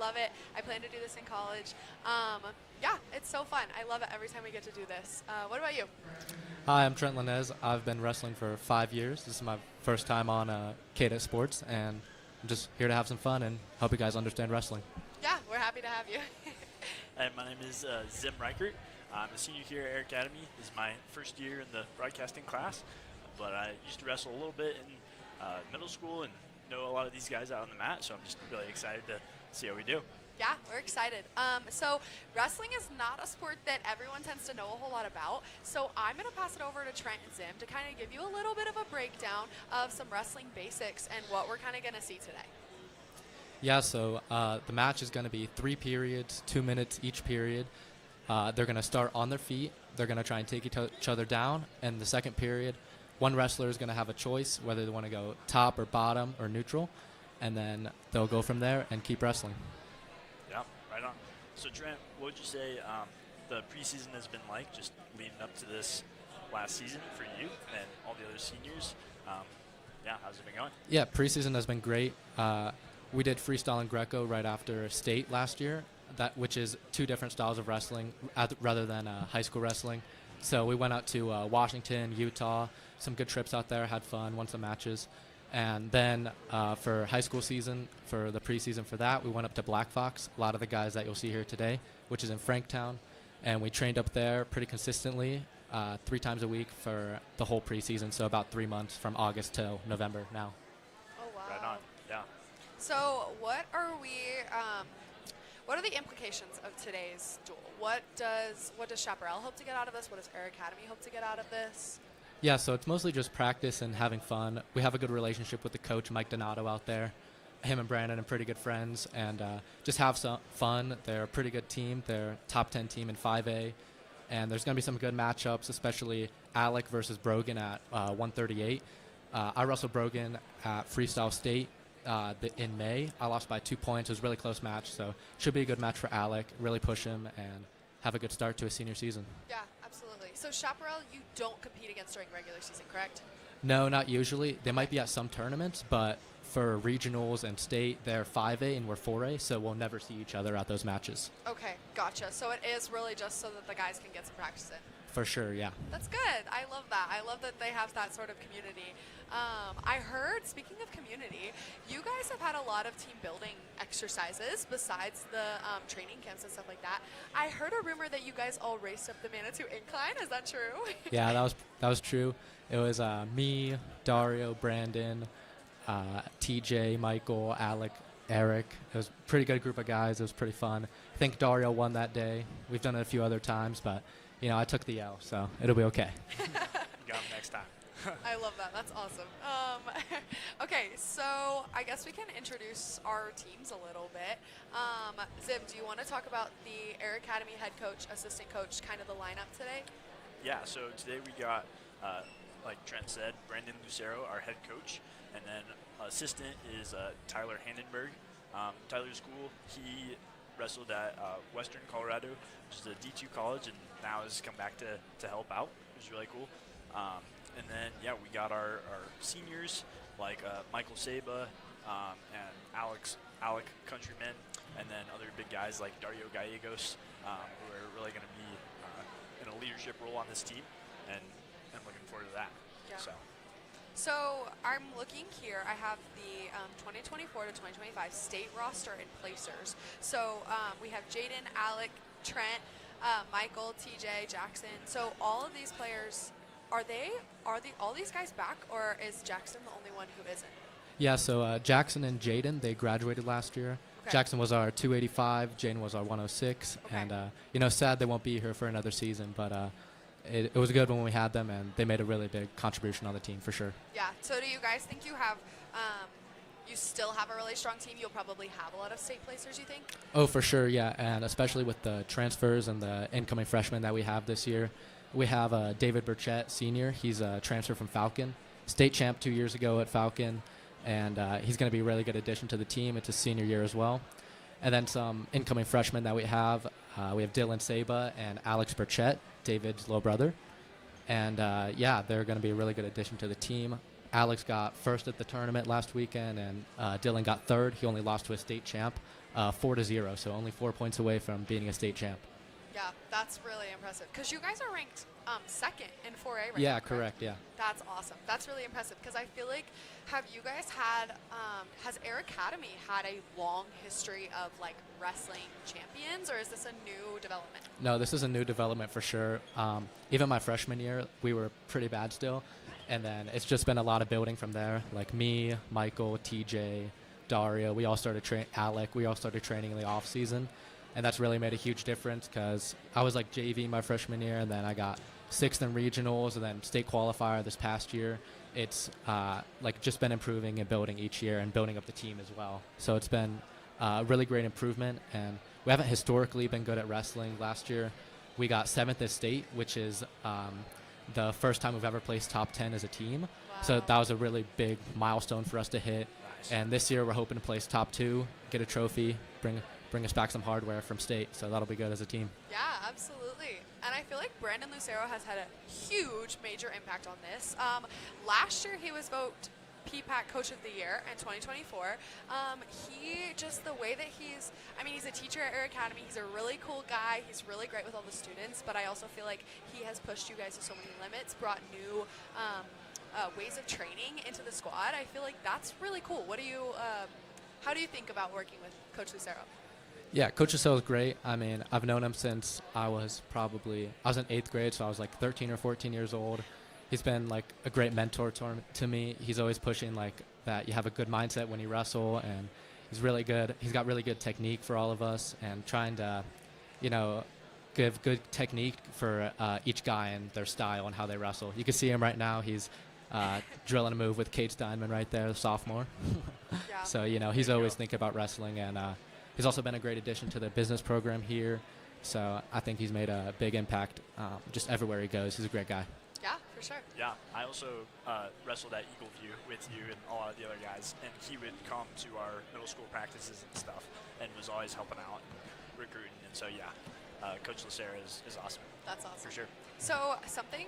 love it. I plan to do this in college. Yeah, it's so fun. I love it every time we get to do this. What about you? Hi, I'm Trent Linez. I've been wrestling for 5 years. This is my first time on Kadet Sports, and I'm just here to have some fun and help you guys understand wrestling. Yeah, we're happy to have you. Hi, my name is Zim Reichert. I'm a senior here at Air Academy. This is my first year in the broadcasting class, but I used to wrestle a little bit in middle school and know a lot of these guys out on the mat, so I'm just really excited to see how we do. Yeah, we're excited. So wrestling is not a sport that everyone tends to know a whole lot about. So I'm going to pass it over to Trent and Zim to kind of give you a little bit of a breakdown of some wrestling basics and what we're kind of going to see today. Yeah, so the match is going to be 3 periods, 2 minutes each period. They're going to start on their feet. They're going to try and take each other down. And the second period, one wrestler is going to have a choice whether they want to go top or bottom or neutral. And then they'll go from there and keep wrestling. Yeah, right on. So Trent, what would you say the preseason has been like, just leading up to this last season for you and all the other seniors? Yeah, how's it been going? Yeah, preseason has been great. We did freestyle and Greco right after state last year, which is 2 different styles of wrestling rather than high school wrestling. So we went out to Washington, Utah, some good trips out there, had fun, won some matches. And then for high school season, for the preseason for that, we went up to Black Fox, a lot of the guys that you'll see here today, which is in Franktown. And we trained up there pretty consistently 3 times a week for the whole preseason, so about 3 months from August till November now. Oh, wow. Right on, yeah. So what are the implications of today's duel? What does Chaparral hope to get out of this? What does Air Academy hope to get out of this? Yeah, so it's mostly just practice and having fun. We have a good relationship with the coach, Mike Donato, out there. Him and Brandon are pretty good friends, and just have some fun. They're a pretty good team. They're top 10 team in 5A, and there's going to be some good matchups, especially Alec versus Brogan at 138. I wrestled Brogan at Freestyle State in May. I lost by 2 points. It was a really close match, so should be a good match for Alec. Really push him and have a good start to his senior season. Yeah, absolutely. So Chaparral, you don't compete against during regular season, correct? No, not usually. They might be at some tournaments, but for regionals and state, they're 5A and we're 4A, so we'll never see each other at those matches. Okay, gotcha. So it is really just so that the guys can get some practice in. For sure, yeah. That's good. I love that. I love that they have that sort of community. I heard, speaking of community, you guys have had a lot of team building exercises besides the training camps and stuff like that. I heard a rumor that you guys all raced up the Manitou Incline. Is that true? Yeah, that was true. It was me, Dario, Brandon, TJ, Michael, Alec, Eric. It was a pretty good group of guys. It was pretty fun. I think Dario won that day. We've done it a few other times, but I took the L, so it'll be okay. Got him next time. I love that. That's awesome. Okay, so I guess we can introduce our teams a little bit. Zim, do you want to talk about the Air Academy head coach, assistant coach, kind of the lineup today? Yeah, so today we got, like Trent said, Brandon Lucero, our head coach, and then assistant is Tyler Handenberg. Tyler's cool. He wrestled at Western Colorado, which is a D2 college, and now has come back to help out, which is really cool. And then, yeah, we got our seniors, like Michael Saba and Alec Countryman, and then other big guys like Dario Gallegos, who are really going to be in a leadership role on this team, and looking forward to that. Yeah. So I'm looking here. I have the 2024 to 2025 state roster and placers. So we have Jaden, Alec, Trent, Michael, TJ, Jackson. So all of these players, are all these guys back, or is Jackson the only one who isn't? Yeah, so Jackson and Jaden, they graduated last year. Okay. Jackson was our 285, Jaden was our 106, okay. And sad they won't be here for another season, but it was good when we had them, and they made a really big contribution on the team for sure. Yeah. So do you guys think you have, you still have a really strong team? You'll probably have a lot of state placers, you think? Oh, for sure, yeah, and especially with the transfers and the incoming freshmen that we have this year. We have David Burchett, senior. He's a transfer from Falcon, state champ 2 years ago at Falcon, and he's going to be a really good addition to the team. It's his senior year as well. And then some incoming freshmen that we have Dylan Saba and Alex Burchett, David's little brother. And, they're going to be a really good addition to the team. Alex got first at the tournament last weekend, and Dylan got third. He only lost to a state champ, 4-0, so only 4 points away from being a state champ. Yeah, that's really impressive. Because you guys are ranked second in 4A right now. Yeah, correct. Yeah. That's awesome. That's really impressive. Because I feel like, have you guys had, has Air Academy had a long history of like wrestling champions, or is this a new development? No, this is a new development for sure. Even my freshman year, we were pretty bad still. And then it's just been a lot of building from there. Like me, Michael, TJ, Dario, we all started Alec, we all started training in the off season. And that's really made a huge difference because I was like JV my freshman year, and then I got 6th in regionals and then state qualifier this past year. It's like just been improving and building each year and building up the team as well. So it's been a really great improvement, and we haven't historically been good at wrestling. Last year we got 7th at state, which is the first time we've ever placed top 10 as a team. Wow. So that was a really big milestone for us to hit. Nice. And this year we're hoping to place top 2, get a trophy, bring us back some hardware from state, so that'll be good as a team. Yeah, absolutely. And I feel like Brandon Lucero has had a huge, major impact on this. Last year, he was voted PPAC Coach of the Year in 2024. He just, the way that he's a teacher at Air Academy. He's a really cool guy. He's really great with all the students, but I also feel like he has pushed you guys to so many limits, brought new ways of training into the squad. I feel like that's really cool. What do you, how do you think about working with Coach Lucero? Yeah, Coach Lucero is great. I mean, I've known him since I was in 8th grade, so I was like 13 or 14 years old. He's been like a great mentor to me. He's always pushing like that you have a good mindset when you wrestle, and he's really good. He's got really good technique for all of us, and trying to, give good technique for each guy and their style and how they wrestle. You can see him right now. He's drilling a move with Kate Steinman right there, the sophomore. Yeah. So, he's always thinking about wrestling, and he's also been a great addition to the business program here. So I think he's made a big impact just everywhere he goes. He's a great guy. Yeah, for sure. Yeah, I also wrestled at Eagle View with you and a lot of the other guys, and he would come to our middle school practices and stuff, and was always helping out and recruiting. And so yeah, Coach Lucero is awesome. That's awesome. For sure. So something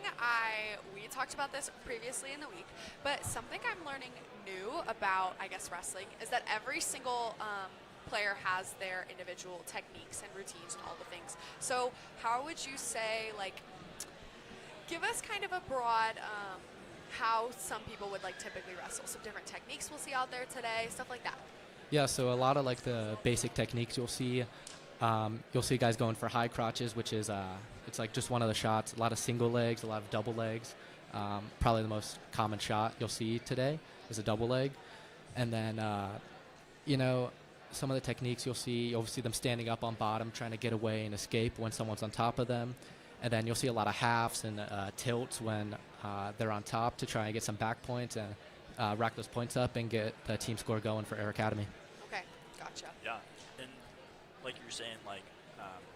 we talked about this previously in the week, but something I'm learning new about, I guess, wrestling is that every single player has their individual techniques and routines and all the things. So how would you say, like, give us kind of a broad how some people would like typically wrestle, some different techniques we'll see out there today, stuff like that. Yeah, so a lot of like the basic techniques you'll see guys going for high crotches, which is it's like just one of the shots. A lot of single legs, a lot of double legs. Probably the most common shot you'll see today is a double leg. And then some of the techniques you'll see them standing up on bottom, trying to get away and escape when someone's on top of them. And then you'll see a lot of halves and tilts when they're on top to try and get some back points and rack those points up and get the team score going for Air Academy. Okay, gotcha. Yeah, and like you were saying, like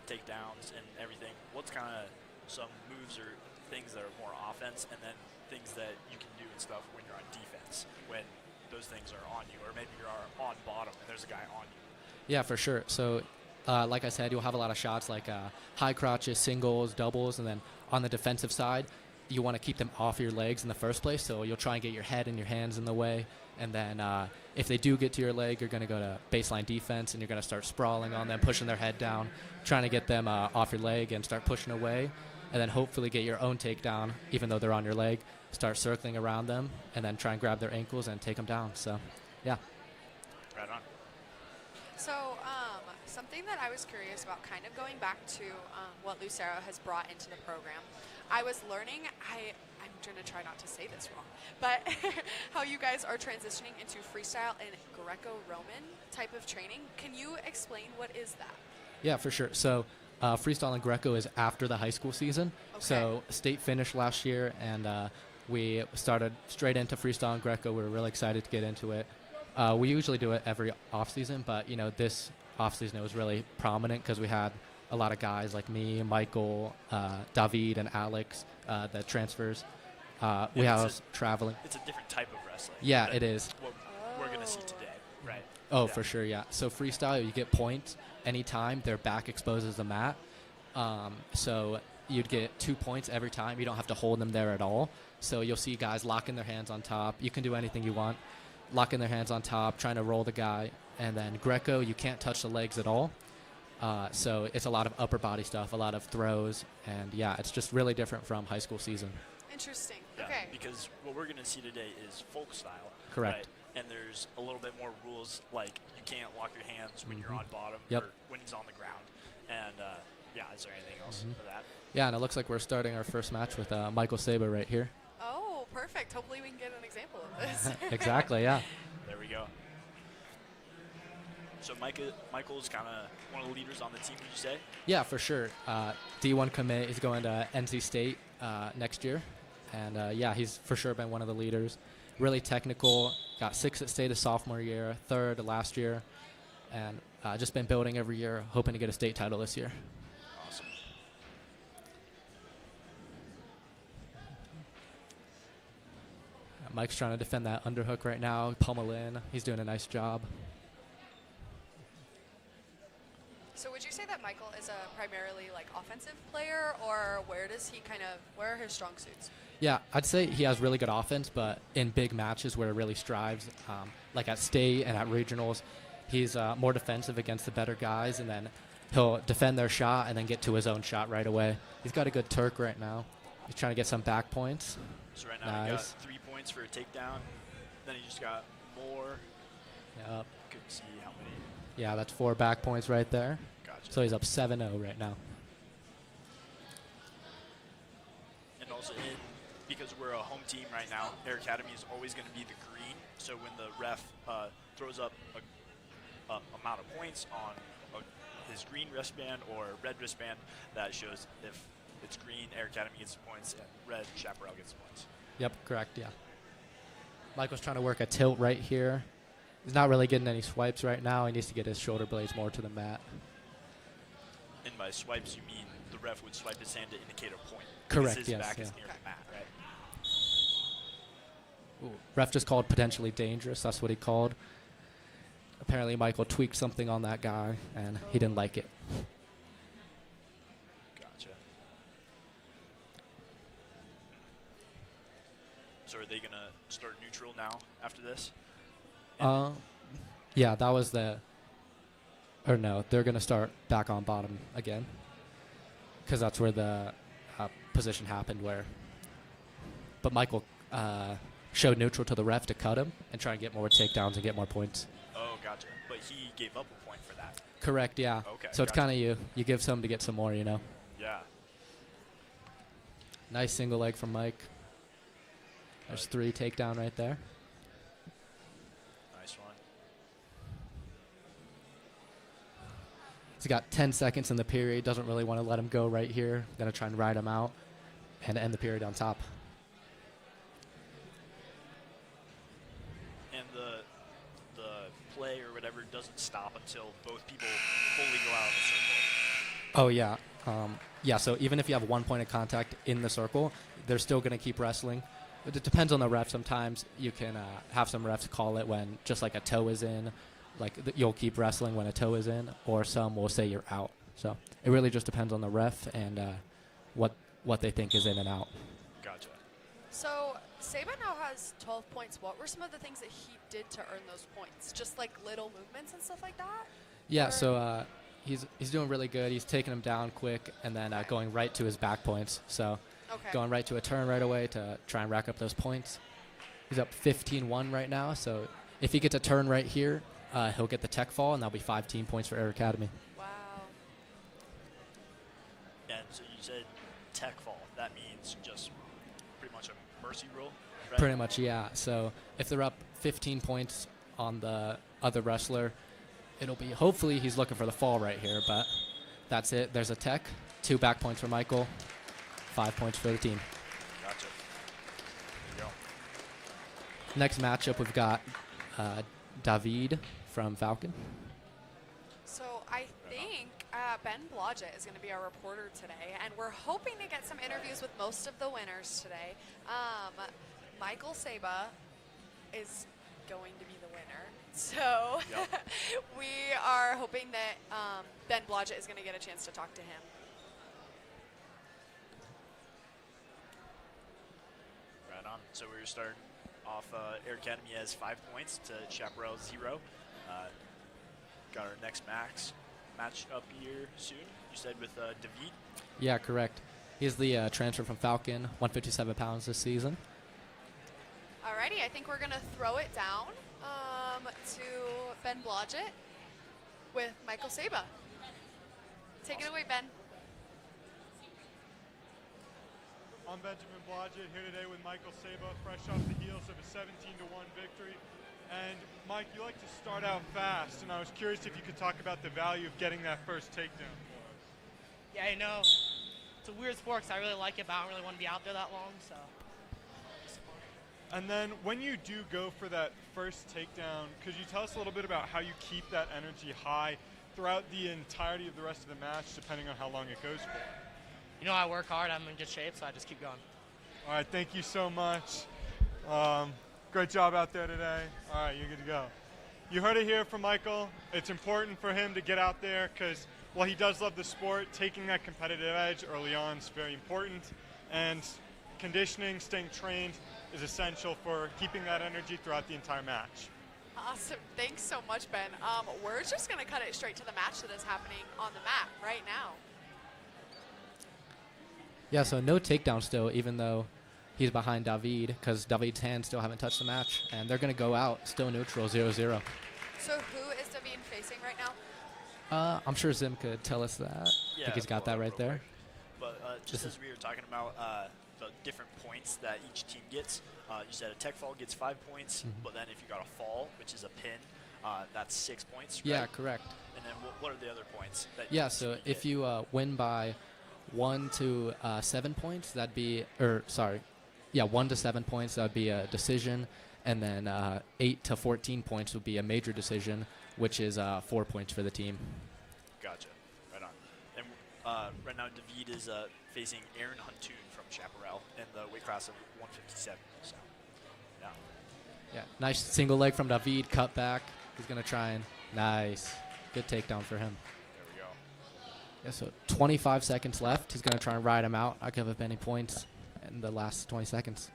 takedowns and everything, what's kind of some moves or things that are more offense, and then things that you can do and stuff when you're on defense, when those things are on you, or maybe you're on bottom and there's a guy on you? Yeah, for sure. So like I said, you'll have a lot of shots like high crotches, singles, doubles, and then on the defensive side, you want to keep them off your legs in the first place, so you'll try and get your head and your hands in the way. And then if they do get to your leg, you're going to go to baseline defense, and you're going to start sprawling on them, pushing their head down, trying to get them off your leg and start pushing away. And then hopefully get your own takedown, even though they're on your leg. Start circling around them, and then try and grab their ankles and take them down. So, yeah. Right on. So something that I was curious about, kind of going back to what Lucero has brought into the program, I was learning, I'm going to try not to say this wrong, but how you guys are transitioning into freestyle and Greco-Roman type of training. Can you explain what is that? Yeah, for sure. So freestyle and Greco is after the high school season. Okay. So state finished last year, and we started straight into freestyle and Greco. We were really excited to get into it. We usually do it every off season, but this off season it was really prominent because we had a lot of guys like me, Michael, David, and Alex that transfers. We have traveling. It's a different type of wrestling. Yeah, it is. What we're going to see today, right? Oh, Yeah. for sure, yeah. So freestyle, you get points anytime their back exposes the mat. So you'd get 2 points every time. You don't have to hold them there at all. So you'll see guys locking their hands on top. You can do anything you want. Locking their hands on top, trying to roll the guy, and then Greco, you can't touch the legs at all. So it's a lot of upper body stuff, a lot of throws, and yeah, it's just really different from high school season. Interesting. Yeah, Okay. because what we're going to see today is folk style. Correct. Right? And there's a little bit more rules, like you can't lock your hands when you're on bottom Yep. or when he's on the ground. And yeah, is there anything else for that? Yeah, and it looks like we're starting our first match with Michael Saber right here. Oh, perfect. Hopefully we can get an example of this. Exactly, yeah. There we go. So Michael's kind of one of the leaders on the team, would you say? Yeah, for sure. D1 commit. He's going to NC State next year. And yeah, he's for sure been one of the leaders. Really technical. Got 6th at state his sophomore year, 3rd last year. And just been building every year, hoping to get a state title this year. Awesome. Mike's trying to defend that underhook right now. Pummel in. He's doing a nice job. So would you say that Michael is a primarily like offensive player, or where are his strong suits? Yeah, I'd say he has really good offense, but in big matches where it really strives, like at state and at regionals, he's more defensive against the better guys, and then he'll defend their shot and then get to his own shot right away. He's got a good Turk right now. He's trying to get some back points. So right now he got Nice. 3 points for a takedown. Then he just got more. Yep. Couldn't see how many. Yeah, that's 4 back points right there. Gotcha. So he's up 7-0 right now. And also because we're a home team right now, Air Academy is always going to be the green. So when the ref throws up a amount of points on his green wristband or red wristband, that shows if it's green, Air Academy gets points, and red, Chaparral gets points. Yep, correct, yeah. Michael's trying to work a tilt right here. He's not really getting any swipes right now. He needs to get his shoulder blades more to the mat. And by swipes, you mean the ref would swipe his hand to indicate a point. Correct, His yes, back is yeah. near the mat, right? Ooh, ref just called potentially dangerous. That's what he called. Apparently Michael tweaked something on that guy, and he didn't like it. Gotcha. So are they going to start neutral now after this? Yeah, that was the... Or no, they're going to start back on bottom again. Because that's where the position happened where... But Michael showed neutral to the ref to cut him and try and get more takedowns and get more points. Oh, gotcha. But he gave up a point for that. Correct, yeah. Okay, So it's gotcha. kind of you give some to get some more, you know. Yeah. Nice single leg from Mike. There's 3 takedown right there. Nice one. He's got 10 seconds in the period. Doesn't really want to let him go right here. Going to try and ride him out and end the period on top. And the play or whatever doesn't stop until both people fully go out of the circle. Oh, yeah. Yeah, so even if you have 1 point of contact in the circle, they're still going to keep wrestling. It depends on the ref. Sometimes you can have some refs call it when just like a toe is in. Like you'll keep wrestling when a toe is in, or some will say you're out. So it really just depends on the ref and what they think is in and out. Gotcha. So Saba now has 12 points. What were some of the things that he did to earn those points? Just like little movements and stuff like that? Yeah, Or- so he's doing really good. He's taking him down quick and then going right to his back points. So Okay. going right to a turn right away to try and rack up those points. He's up 15-1 right now. So if he gets a turn right here, he'll get the tech fall, and that'll be 5 team points for Air Academy. Wow. And so you said tech fall. That means just pretty much a mercy roll, right? Pretty much, yeah. So if they're up 15 points on the other wrestler, it'll be hopefully he's looking for the fall right here, but that's it. There's a tech, 2 back points for Michael, 5 points for the team. Gotcha. There you go. Next matchup, we've got David from Falcon. So I think Ben Blodgett is going to be our reporter today, and we're hoping to get some interviews with most of the winners today. Michael Saba is going to be the winner, so Yep. we are hoping that Ben Blodgett is going to get a chance to talk to him. Right on. So we're starting off Air Academy has 5 points to Chaparral 0. got our next match up here soon. You said with David. Yeah, correct. He's the transfer from Falcon, 157 pounds this season. Alrighty, I think we're gonna throw it down to Ben Blodgett with Michael Saba. Take it away, Ben. I'm Benjamin Blodgett here today with Michael Saba, fresh off the heels of a 17-1 victory. And Mike, you like to start out fast, and I was curious if you could talk about the value of getting that first takedown for us. Yeah, it's a weird sport because I really like it, but I don't really want to be out there that long, so. And then when you do go for that first takedown, could you tell us a little bit about how you keep that energy high throughout the entirety of the rest of the match, depending on how long it goes for? I work hard, I'm in good shape, so I just keep going. All right, thank you so much. Great job out there today. All right, you're good to go. You heard it here from Michael. It's important for him to get out there because, while he does love the sport, taking that competitive edge early on is very important. And conditioning, staying trained is essential for keeping that energy throughout the entire match. Awesome. Thanks so much, Ben. We're just going to cut it straight to the match that is happening on the mat right now. Yeah, so no takedown still, even though he's behind David, because David's hands still haven't touched the match, and they're going to go out still neutral, 0-0. So who is David facing right now? I'm sure Zim could tell us that. I think he's got that right there. But just as we were talking about the different points that each team gets, you said a tech fall gets 5 points, but then if you got a fall, which is a pin, that's 6 points, right? Yeah, correct. And then what are the other points? Yeah, so if you win by 1 to 7 points, that'd be, 1 to 7 points, that would be a decision, and then 8 to 14 points would be a major decision, which is 4 points for the team. Gotcha. Right on. And right now, David is facing Aaron Huntoon from Chaparral in the weight class of 157. So, yeah. Yeah, nice single leg from David, cut back. He's going to try and, nice. Good takedown for him. There we go. Yeah, so 25 seconds left. He's going to try and ride him out. I'll give up any points in the last 20 seconds.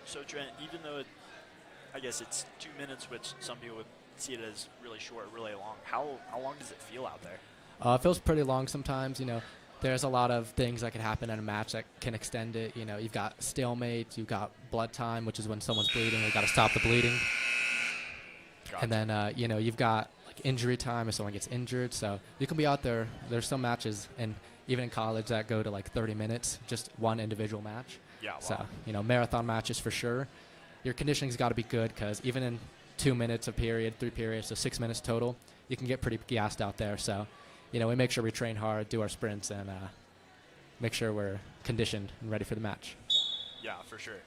So, Trent, even though I guess it's 2 minutes, which some people would see it as really short, really long, how long does it feel out there? It feels pretty long sometimes. There's a lot of things that can happen in a match that can extend it. You've got stalemate, you've got blood time, which is when someone's bleeding. You've got to stop the bleeding. Gotcha. And then, you've got injury time if someone gets injured. So you can be out there. There's some matches, and even in college, that go to 30 minutes, just one individual match. Yeah. So, Wow. Marathon matches for sure. Your conditioning's got to be good because even in 2 minutes a period, 3 periods, so 6 minutes total, you can get pretty gassed out there. So, we make sure we train hard, do our sprints, and make sure we're conditioned and ready for the match. Yeah, for sure.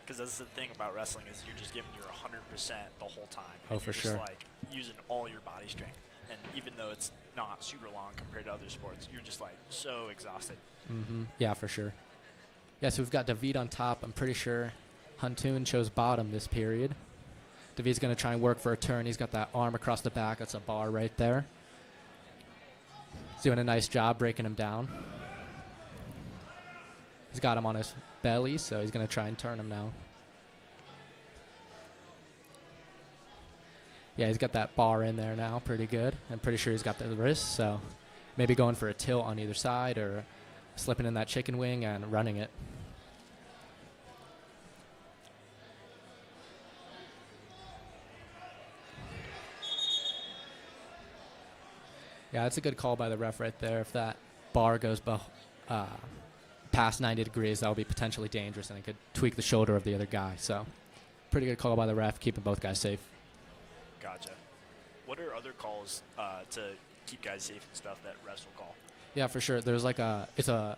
Because that's the thing about wrestling is you're just giving your 100% the whole time. Oh, and for you're sure. Just using all your body strength. And even though it's not super long compared to other sports, you're just so exhausted. Yeah, for sure. Yeah, so we've got David on top. I'm pretty sure Huntoon chose bottom this period. David's going to try and work for a turn. He's got that arm across the back. That's a bar right there. He's doing a nice job breaking him down. He's got him on his belly, so he's going to try and turn him now. Yeah, he's got that bar in there now, pretty good. I'm pretty sure he's got the wrist, so maybe going for a tilt on either side or slipping in that chicken wing and running it. Yeah, that's a good call by the ref right there. If that bar goes past 90 degrees, that would be potentially dangerous, and it could tweak the shoulder of the other guy. So, pretty good call by the ref, keeping both guys safe. Gotcha. What are other calls to keep guys safe and stuff that refs will call? Yeah, for sure. There's it's a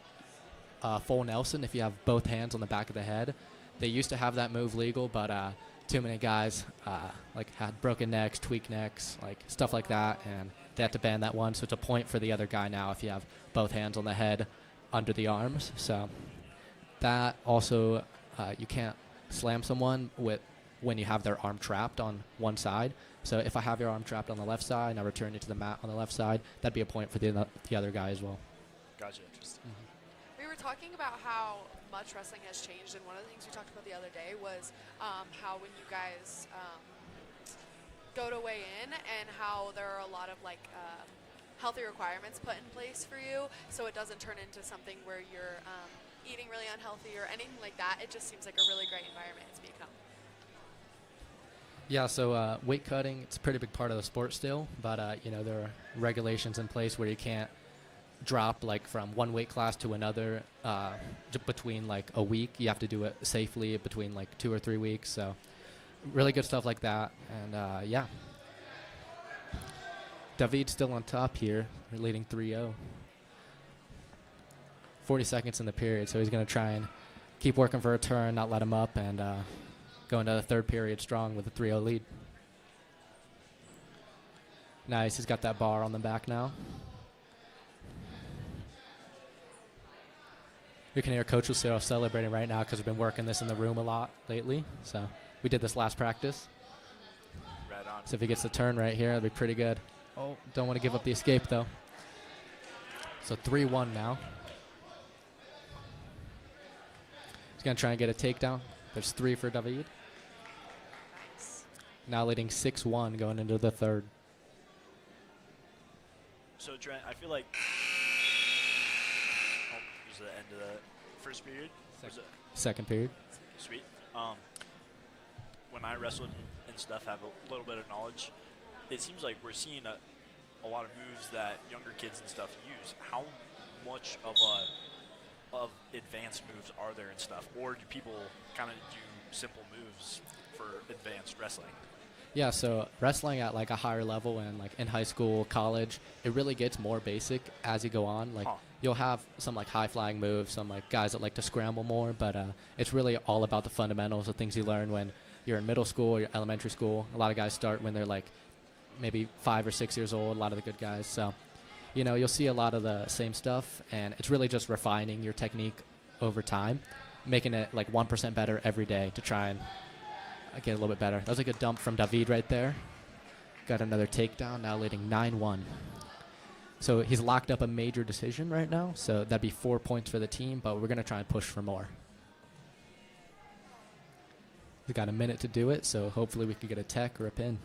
full Nelson if you have both hands on the back of the head. They used to have that move legal, but too many guys had broken necks, tweaked necks, stuff like that, and they had to ban that one. So it's a point for the other guy now if you have both hands on the head under the arms. So that also, you can't slam someone when you have their arm trapped on one side. So if I have your arm trapped on the left side and I return you to the mat on the left side, that'd be a point for the other guy as well. Gotcha. Interesting. We were talking about how much wrestling has changed, and one of the things we talked about the other day was how when you guys go to weigh in and how there are a lot of like healthy requirements put in place for you, so it doesn't turn into something where you're eating really unhealthy or anything like that. It just seems like a really great environment to become. Yeah, so weight cutting, it's a pretty big part of the sport still, but there are regulations in place where you can't drop like from one weight class to another between like a week. You have to do it safely between like 2 or 3 weeks. So really good stuff like that. And yeah, David's still on top here. We're leading 3-0. 40 seconds in the period, so he's going to try and keep working for a turn, not let him up, and go into the third period strong with a 3-0 lead. Nice, he's got that bar on the back now. You can hear Coach Lucero celebrating right now because we've been working this in the room a lot lately. So we did this last practice. Right on. So if he gets the turn right here, that'd be pretty good. Oh, don't want to give up the escape, though. So 3-1 now. He's going to try and get a takedown. There's 3 for David. Now leading 6-1 going into the third. So Trent, I feel like it was the end of the first period. Second period. Sweet. When I wrestled and stuff, have a little bit of knowledge. It seems like we're seeing a lot of moves that younger kids and stuff use. How much of advanced moves are there and stuff, or do people kind of do simple moves for advanced wrestling? Yeah, so wrestling at like a higher level and like in high school, college, it really gets more basic as you go on. Like you'll have some like high flying moves, some like guys that like to scramble more, but it's really all about the fundamentals, the things you learn when you're in middle school or elementary school. A lot of guys start when they're like maybe 5 or 6 years old, a lot of the good guys. So, you'll see a lot of the same stuff, and it's really just refining your technique over time, making it like 1% better every day to try and get a little bit better. That was a good dump from David right there. Got another takedown, now leading 9-1. So he's locked up a major decision right now, so that'd be 4 points for the team, but we're going to try and push for more. We've got a minute to do it, so hopefully we can get a tech or a pin.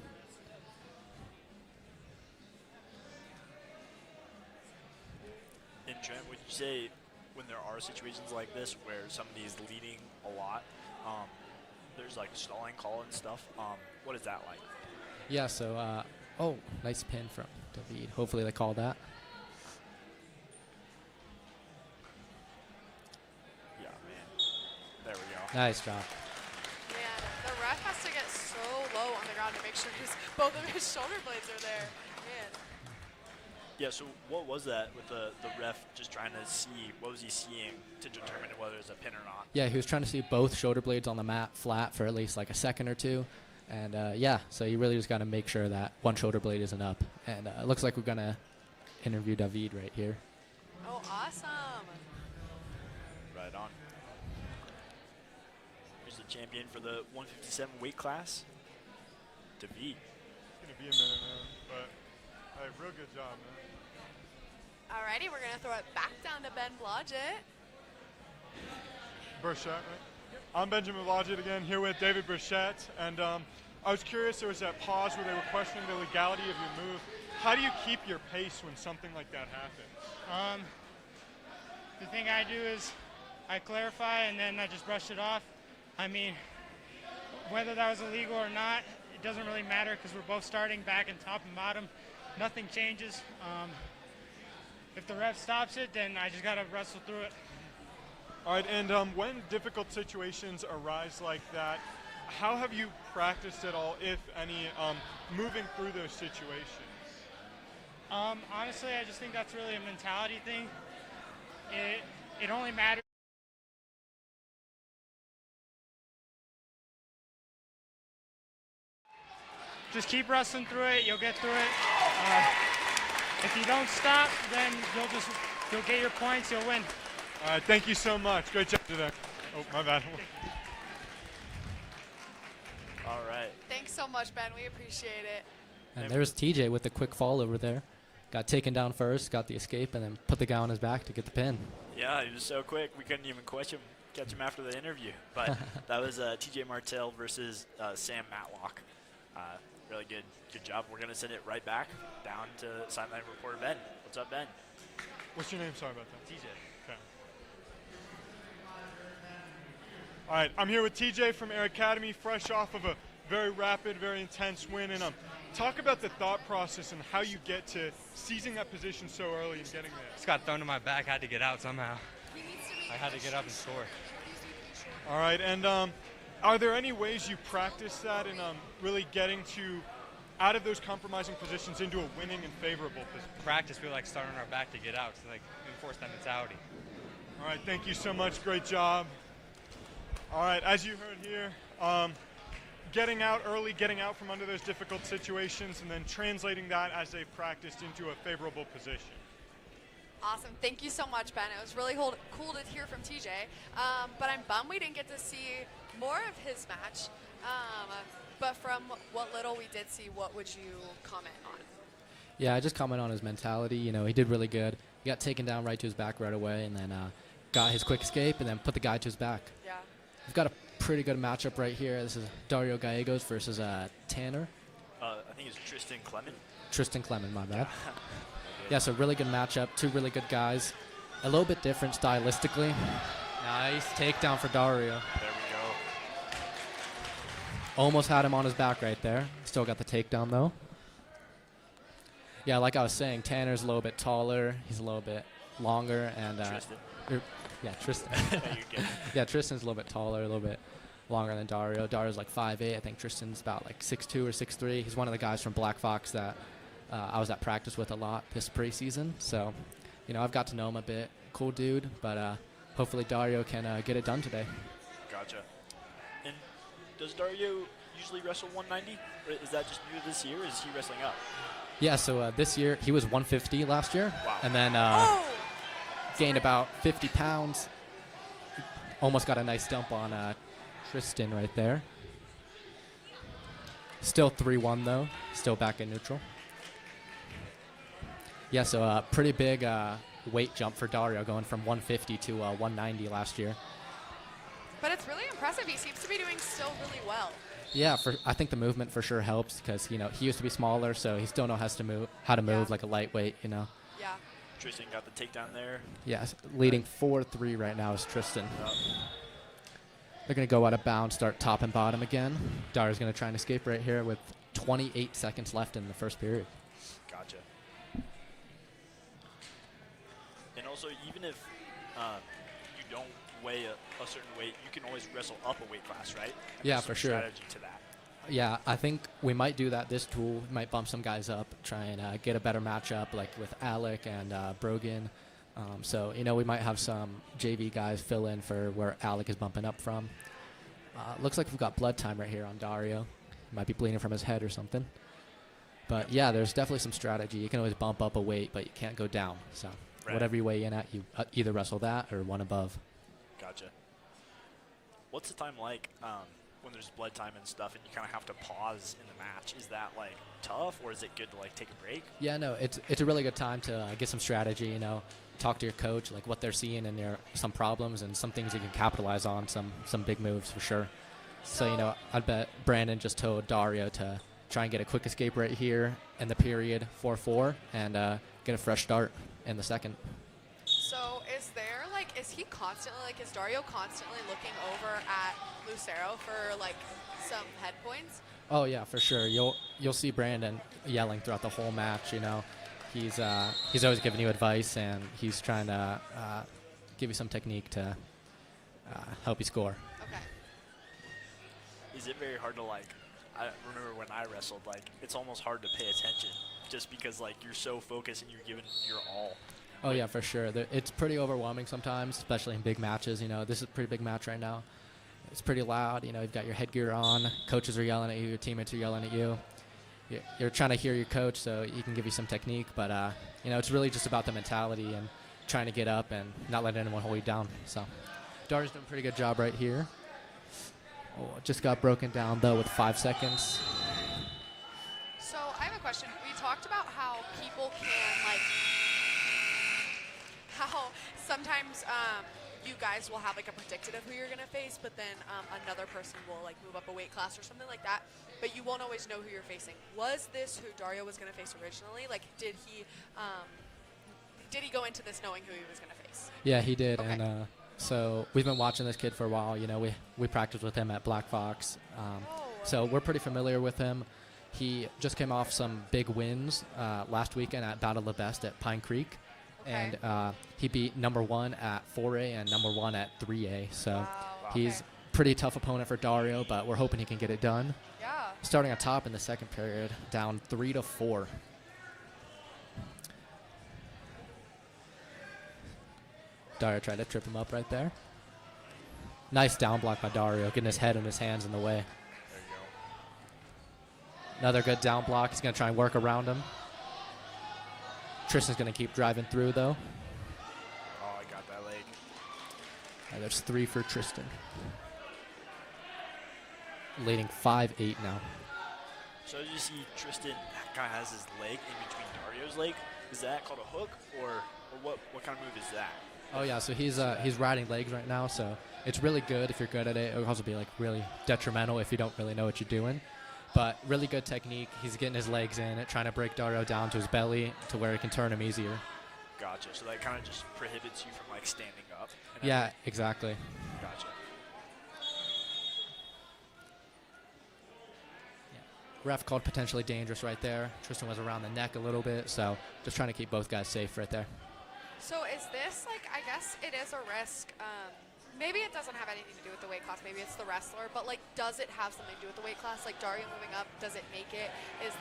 And Trent, would you say when there are situations like this where somebody's leading a lot, there's like stalling call and stuff, what is that like? Yeah, so, oh, nice pin from David. Hopefully they call that. Yeah, man. There we go. Nice job. Man, the ref has to get so low on the ground to make sure both of his shoulder blades are there. Man. Yeah, so what was that with the ref just trying to see, what was he seeing to determine whether it's a pin or not? Yeah, he was trying to see both shoulder blades on the mat flat for at least like a second or two. And yeah, so you really just got to make sure that one shoulder blade isn't up. And it looks like we're going to interview David right here. Oh, awesome. Right on. Here's the champion for the 157 weight class, David. It's going to be a minute, man, but hey, real good job, man. Alrighty, we're going to throw it back down to Ben Blodgett. Burchett, right? Yep. I'm Benjamin Blodgett again, here with David Burchett, and I was curious, there was that pause where they were questioning the legality of your move. How do you keep your pace when something like that happens? The thing I do is I clarify and then I just brush it off. I mean, whether that was illegal or not, it doesn't really matter because we're both starting back and top and bottom. Nothing changes. If the ref stops it, then I just got to wrestle through it. All right, and when difficult situations arise like that, how have you practiced at all, if any, moving through those situations? Honestly, I just think that's really a mentality thing. It only matters. Just keep wrestling through it. You'll get through it. If you don't stop, then you'll get your points. You'll win. All right, thank you so much. Great job today. Oh, my bad. All right. Thanks so much, Ben. We appreciate it. And there's TJ with the quick fall over there. Got taken down first, got the escape, and then put the guy on his back to get the pin. Yeah, he was so quick, we couldn't even catch him after the interview. But that was TJ Martell versus Sam Matlock. Really good. Good job. We're going to send it right back down to sideline reporter Ben. What's up, Ben? What's your name? Sorry about that. TJ. Okay. All right, I'm here with TJ from Air Academy, fresh off of a very rapid, very intense win. And talk about the thought process and how you get to seizing that position so early and getting there. Just got thrown to my back, had to get out somehow. I had to get up and score. All right, and are there any ways you practice that and really getting to out of those compromising positions into a winning and favorable position? Practice, we like starting on our back to get out, to like enforce that mentality. All right, thank you so much. Great job. All right, as you heard here, getting out early, getting out from under those difficult situations, and then translating that as they've practiced into a favorable position. Awesome. Thank you so much, Ben. It was really cool to hear from TJ. But I'm bummed we didn't get to see more of his match. But from what little we did see, what would you comment on? Yeah, I just comment on his mentality. You know, he did really good. He got taken down right to his back right away, and then got his quick escape, and then put the guy to his back. Yeah. We've got a pretty good matchup right here. This is Dario Gallegos versus Tanner. I think it's Tristan Clement, my bad. Yeah, so really good matchup. Two really good guys. A little bit different stylistically. Nice takedown for Dario. There we go. Almost had him on his back right there. Still got the takedown, though. Yeah, like I was saying, Tanner's a little bit taller. He's a little bit longer. And Tristan. Yeah, Tristan. Yeah, you're good. Yeah, Tristan's a little bit taller, a little bit longer than Dario. Dario's like 5'8". I think Tristan's about like 6'2" or 6'3". He's one of the guys from Black Fox that I was at practice with a lot this preseason. So, you know, I've got to know him a bit. Cool dude, but hopefully Dario can get it done today. Gotcha. And does Dario usually wrestle 190? Or is that just new this year, or is he wrestling up? Yeah, so this year, he was 150 last year. Wow. And then gained about 50 pounds. Almost got a nice dump on Tristan right there. Still 3-1, though. Still back in neutral. Yeah, so a pretty big weight jump for Dario, going from 150 to 190 last year. But it's really impressive. He seems to be doing still really well. Yeah, I think the movement for sure helps because, you know, he used to be smaller, so he still knows how to move like a lightweight, you know. Yeah. Tristan got the takedown there. Yeah, leading 4-3 right now is Tristan. They're going to go out of bounds, start top and bottom again. Dario's going to try and escape right here with 28 seconds left in the first period. Gotcha. And also, even if you don't weigh a certain weight, you can always wrestle up a weight class, right? Yeah, There's for some sure. Strategy to that. Yeah, I think we might do that this tool. We might bump some guys up, try and get a better matchup, like with Alec and Brogan. So, you know, we might have some JV guys fill in for where Alec is bumping up from. Looks like we've got blood time right here on Dario. He might be bleeding from his head or something. But, yeah, there's definitely some strategy. You can always bump up a weight, but you can't go down. So whatever you weigh in at, you either wrestle that or one above. Gotcha. What's the time like when there's blood time and stuff and you kind of have to pause in the match? Is that, like, tough, or is it good to, like, take a break? Yeah, no, it's a really good time to get some strategy, you know, talk to your coach, like what they're seeing and some problems and some things you can capitalize on, some big moves for sure. So, you know, I bet Brandon just told Dario to try and get a quick escape right here in the period 4-4 and get a fresh start in the second. So is Dario constantly looking over at Lucero for like some head points? Oh yeah, for sure. You'll see Brandon yelling throughout the whole match. You know, he's always giving you advice and he's trying to give you some technique to help you score. Okay. Is it very hard to, like, I remember when I wrestled, like, it's almost hard to pay attention just because, like, you're so focused and you're giving your all. Oh yeah, for sure. It's pretty overwhelming sometimes, especially in big matches. You know, this is a pretty big match right now. It's pretty loud. You know, you've got your headgear on. Coaches are yelling at you. Your teammates are yelling at you. You're trying to hear your coach, so he can give you some technique. But you know, it's really just about the mentality and trying to get up and not let anyone hold you down. So, Dario's doing a pretty good job right here. Oh, just got broken down though with 5 seconds. So I have a question. We talked about how people can, like, how sometimes you guys will have like a predicted of who you're gonna face, but then another person will like move up a weight class or something like that. But you won't always know who you're facing. Was this who Dario was gonna face originally? Like, did he go into this knowing who he was gonna face? Yeah, he did, Okay. and so we've been watching this kid for a while. You know, we practiced with him at Black Fox, so we're pretty familiar with him. He just came off some big wins last weekend at Battle of the Best at Pine Creek, Okay. and he beat number 1 at 4A and number 1 at 3A. So Wow. he's Okay. pretty tough opponent for Dario, but we're hoping he can get it done. Yeah. Starting on top in the second period, down 3-4. Dario tried to trip him up right there. Nice down block by Dario, getting his head and his hands in the way. There you go. Another good down block. He's going to try and work around him. Tristan's going to keep driving through, though. Oh, I got that leg. There's 3 for Tristan. Leading 5-8 now. So you see Tristan kind of has his leg in between Dario's leg. Is that called a hook, or what kind of move is that? Oh yeah, so he's riding legs right now, so it's really good if you're good at it. It would also be like really detrimental if you don't really know what you're doing. But really good technique. He's getting his legs in it, trying to break Dario down to his belly to where he can turn him easier. Gotcha. So that kind of just prohibits you from like standing up. and Yeah, everything? exactly. Gotcha. Ref called potentially dangerous right there. Tristan was around the neck a little bit, so just trying to keep both guys safe right there. So is this like, I guess it is a risk. Maybe it doesn't have anything to do with the weight class. Maybe it's the wrestler. But like, does it have something to do with the weight class? Like Dario moving up, does it make it? Is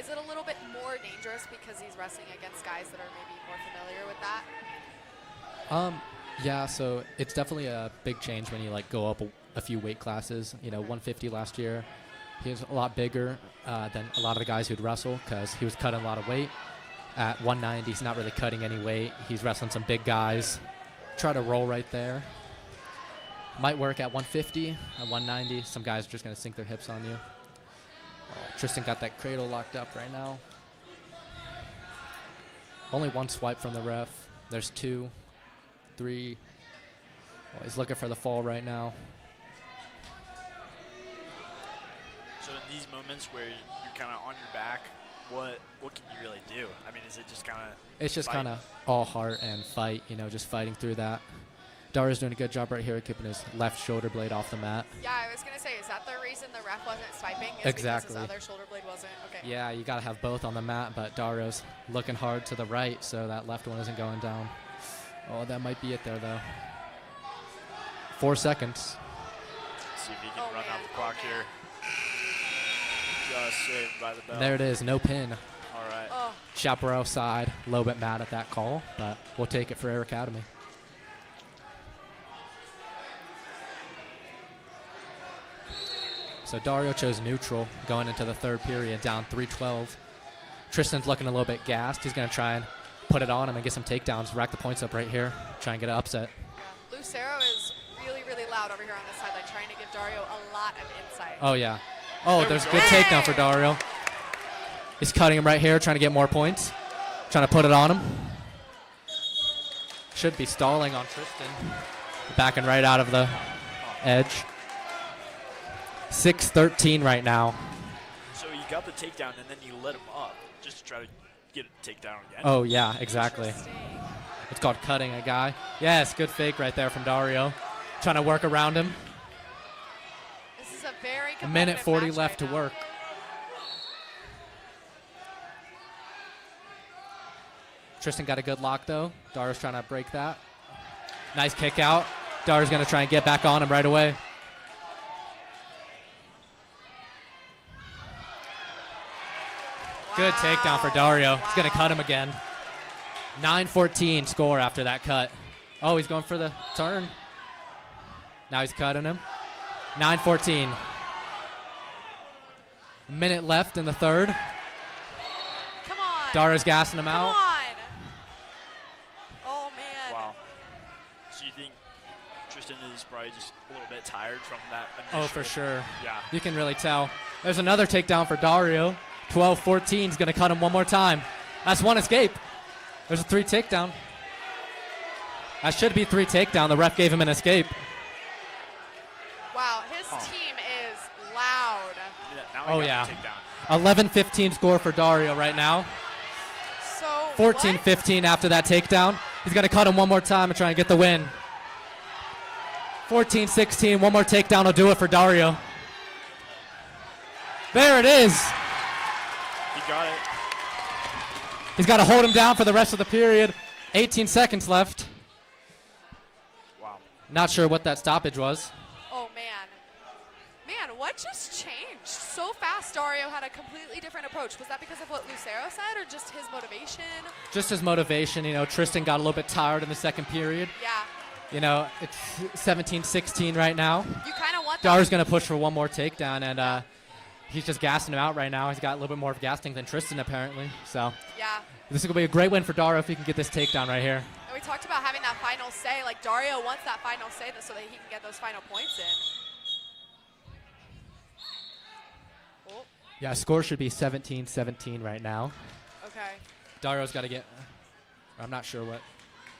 it a little bit more dangerous because he's wrestling against guys that are maybe more familiar with that? Yeah, so it's definitely a big change when you like go up a few weight classes. You know, 150 last year, he was a lot bigger than a lot of the guys who'd wrestle because he was cutting a lot of weight. At 190, he's not really cutting any weight. He's wrestling some big guys. Try to roll right there. Might work at 150, at 190. Some guys are just going to sink their hips on you. Oh, Tristan got that cradle locked up right now. Only one swipe from the ref. There's 2, 3. Oh, he's looking for the fall right now. So in these moments where you're kind of on your back, what can you really do? I mean, is it just kind of? It's just kind of all heart and fight, you know, just fighting through that. Dario's doing a good job right here, keeping his left shoulder blade off the mat. Yeah, I was gonna say, is that the reason the ref wasn't swiping? Is Exactly. Because his other shoulder blade wasn't. Okay. Yeah, you got to have both on the mat, but Dario's looking hard to the right, so that left one isn't going down. Oh, that might be it there, though. 4 seconds. See if he can Oh, run man. out the clock Oh, man. here. Just saved by the bell. There it is, no pin. All right. Oh, Chaparral side, a little bit mad at that call, but we'll take it for Air Academy. So Dario chose neutral going into the third period, down 3-12. Tristan's looking a little bit gassed. He's going to try and put it on him and get some takedowns, rack the points up right here, try and get an upset. yeah. Lucero is really, really loud over here on this sideline, trying to give Dario a lot of insight. Oh, yeah. Oh, There we there's a go. good takedown for Dario. He's cutting him right here, trying to get more points. Trying to put it on him. Should be stalling on Tristan. Backing right out of the edge. 6-13 right now. So you got the takedown and then you let him up just to try to get a takedown again. Oh, yeah, exactly. Interesting. It's called cutting a guy. Yes, good fake right there from Dario. Trying to work around him. This is a very A minute competitive 40 match left right to now. work. Tristan got a good lock, though. Dario's trying to break that. Nice kick out. Dario's going to try and get back on him right away. Good takedown for Dario. He's going to cut him again. 9-14 score after that cut. Oh, he's going for the turn. Now he's cutting him. 9-14. A minute left in the third. Come on. Dario's gassing him Come out. on. Oh, man. Wow. So you think Tristan is probably just a little bit tired from that initial? Oh, for sure. Yeah. You can really tell. There's another takedown for Dario. 12-14 is going to cut him one more time. That's one escape. There's a 3 takedown. That should be 3 takedown. The ref gave him an escape. Wow, his team is loud. Now Oh, I got yeah. the takedown. 11-15 score for Dario right now. So 14-15 after that takedown. He's going to cut him one more time and try and get the win. 14-16. One more takedown will do it for Dario. There it is. He got it. He's got to hold him down for the rest of the period. 18 seconds left. Wow. Not sure what that stoppage was. Oh, man. Man, what just changed? So fast, Dario had a completely different approach. Was that because of what Lucero said or just his motivation? Just his motivation. You know, Tristan got a little bit tired in the second period. Yeah. You know, it's 17-16 right now. You kind of want that. Dario's going to push for one more takedown, and he's just gassing him out right now. He's got a little bit more of gas tank than Tristan, apparently. So Yeah. this is going to be a great win for Dario if he can get this takedown right here. And we talked about having that final say. Like, Dario wants that final say so that he can get those final points in. Oh, Yeah, score should be 17-17 right now. okay. Dario's got to get... I'm not sure what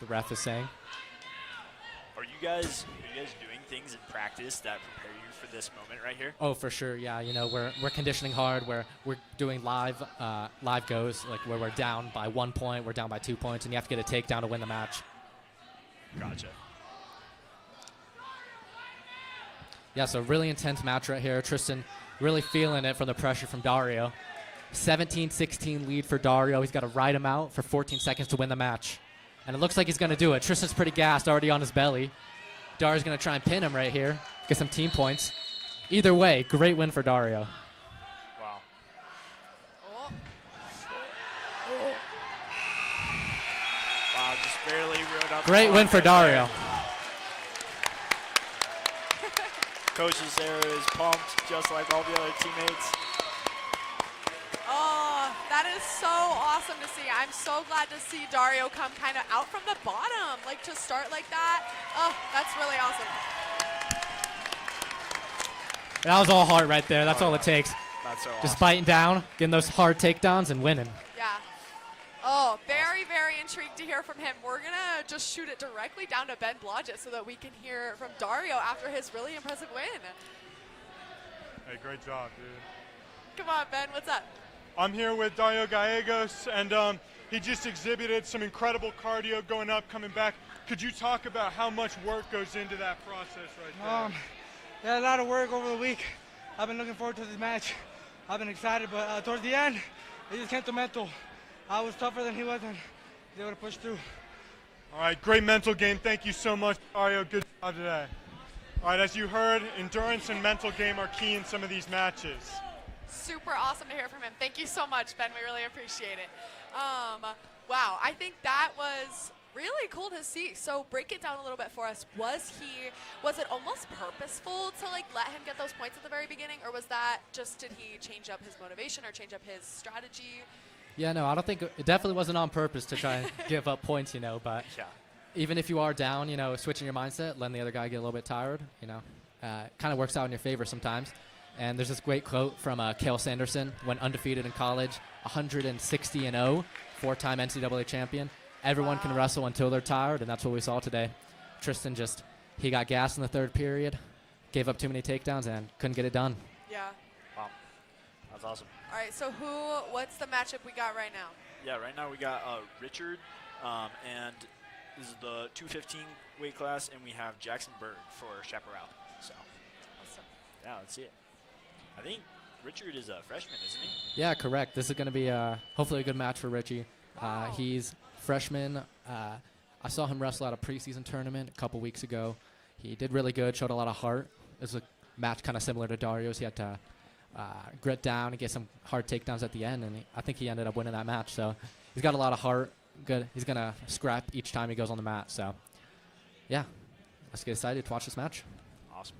the ref is saying. Are you guys doing things in practice that prepare you for this moment right here? Oh, for sure. Yeah, you know, we're conditioning hard. We're doing live goes, like where we're down by 1 point, we're down by 2 points, and you have to get a takedown to win the match. Gotcha. Yeah, so really intense match right here. Tristan really feeling it from the pressure from Dario. 17-16 lead for Dario. He's got to ride him out for 14 seconds to win the match. And it looks like he's going to do it. Tristan's pretty gassed, already on his belly. Dario's going to try and pin him right here, get some team points. Either way, great win for Dario. Wow. Oh, Wow, just barely rode up. Great the win for front right Dario. there. Coach Lucero is pumped, just like all the other teammates. oh, that is so awesome to see. I'm so glad to see Dario come kind of out from the bottom, like to start like that. Oh, that's really awesome. That was all hard right there. That's all it takes. That's so Just awesome. biting down, getting those hard takedowns, and winning. Yeah. Oh, very, very intrigued to hear from him. We're going to just shoot it directly down to Ben Blodgett so that we can hear from Dario after his really impressive win. Hey, great job, dude. Come on, Ben, what's up? I'm here with Dario Gallegos, and he just exhibited some incredible cardio going up, coming back. Could you talk about how much work goes into that process right there? Yeah, a lot of work over the week. I've been looking forward to this match. I've been excited, but towards the end, it just came to mental. I was tougher than he was, and he was able to push through. All right, great mental game. Thank you so much, Dario. Good job today. All right, as you heard, endurance and mental game are key in some of these matches. Super awesome to hear from him. Thank you so much, Ben. We really appreciate it. Wow, I think that was really cool to see. So break it down a little bit for us. Was it almost purposeful to like let him get those points at the very beginning, or was that just, did he change up his motivation or change up his strategy? Yeah, no, I don't think it definitely wasn't on purpose to try and give up points, you know, but Yeah. even if you are down, you know, switching your mindset, letting the other guy get a little bit tired, you know, kind of works out in your favor sometimes. And there's this great quote from Cale Sanderson, went undefeated in college, 160-0, 4-time NCAA champion. Everyone can wrestle until they're tired, and that's what we saw today. Tristan he got gassed in the third period, gave up too many takedowns, and couldn't get it done. Yeah. Wow. That's awesome. All right, so what's the matchup we got right now? Yeah, right now we got Richard, and this is the 215 weight class, and we have Jackson Berg for Chaparral. So, Awesome. yeah, let's see it. I think Richard is a freshman, isn't he? Yeah, correct. This is going to be hopefully a good match for Richie. Wow. He's freshman. I saw him wrestle at a preseason tournament a couple weeks ago. He did really good, showed a lot of heart. It was a match kind of similar to Dario's. He had to grit down and get some hard takedowns at the end, and I think he ended up winning that match. So he's got a lot of heart. Good. He's going to scrap each time he goes on the mat. So, yeah, let's get excited to watch this match. Awesome.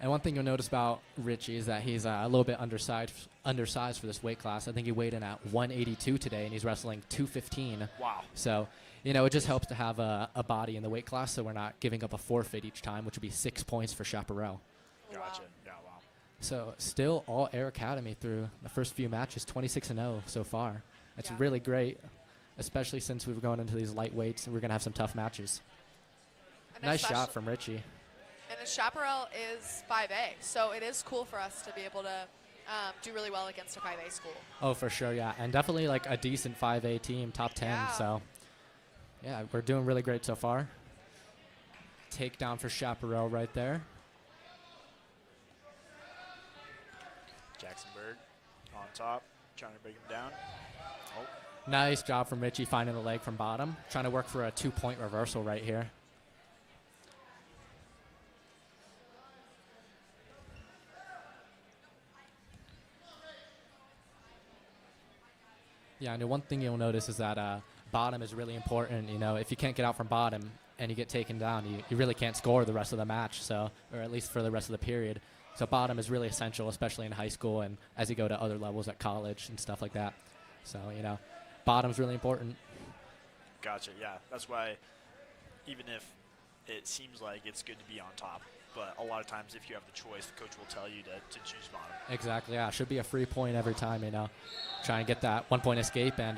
And one thing you'll notice about Richie is that he's a little bit undersized for this weight class. I think he weighed in at 182 today, and he's wrestling 215. Wow. So, you know, it just helps to have a body in the weight class so we're not giving up a forfeit each time, which would be 6 points for Chaparrel. Gotcha. Yeah, wow. So still all Air Academy through the first few matches, 26-0 so far. That's Yeah. really great, especially since we're going into these lightweights and we're going to have some tough matches. And Nice especially- shot from Richie. And the Chaparral is 5A, so it is cool for us to be able to do really well against a 5A school. Oh, for sure, yeah. And definitely like a decent 5A team, top 10. Yeah. So, yeah, we're doing really great so far. Takedown for Chaparral right there. Jacksonburg on top, trying to break him down. Oh, Nice job from Richie finding the leg from bottom. Trying to work for a 2-point reversal right here. Yeah, and the one thing you'll notice is that bottom is really important. You know, if you can't get out from bottom and you get taken down, you really can't score the rest of the match, so, or at least for the rest of the period. So bottom is really essential, especially in high school and as you go to other levels at college and stuff like that. So, you know, bottom's really important. gotcha. Yeah, that's why even if it seems like it's good to be on top, but a lot of times if you have the choice, the coach will tell you to choose bottom. Exactly, yeah. Should be a free point every time, you know. Try and get that 1-point escape and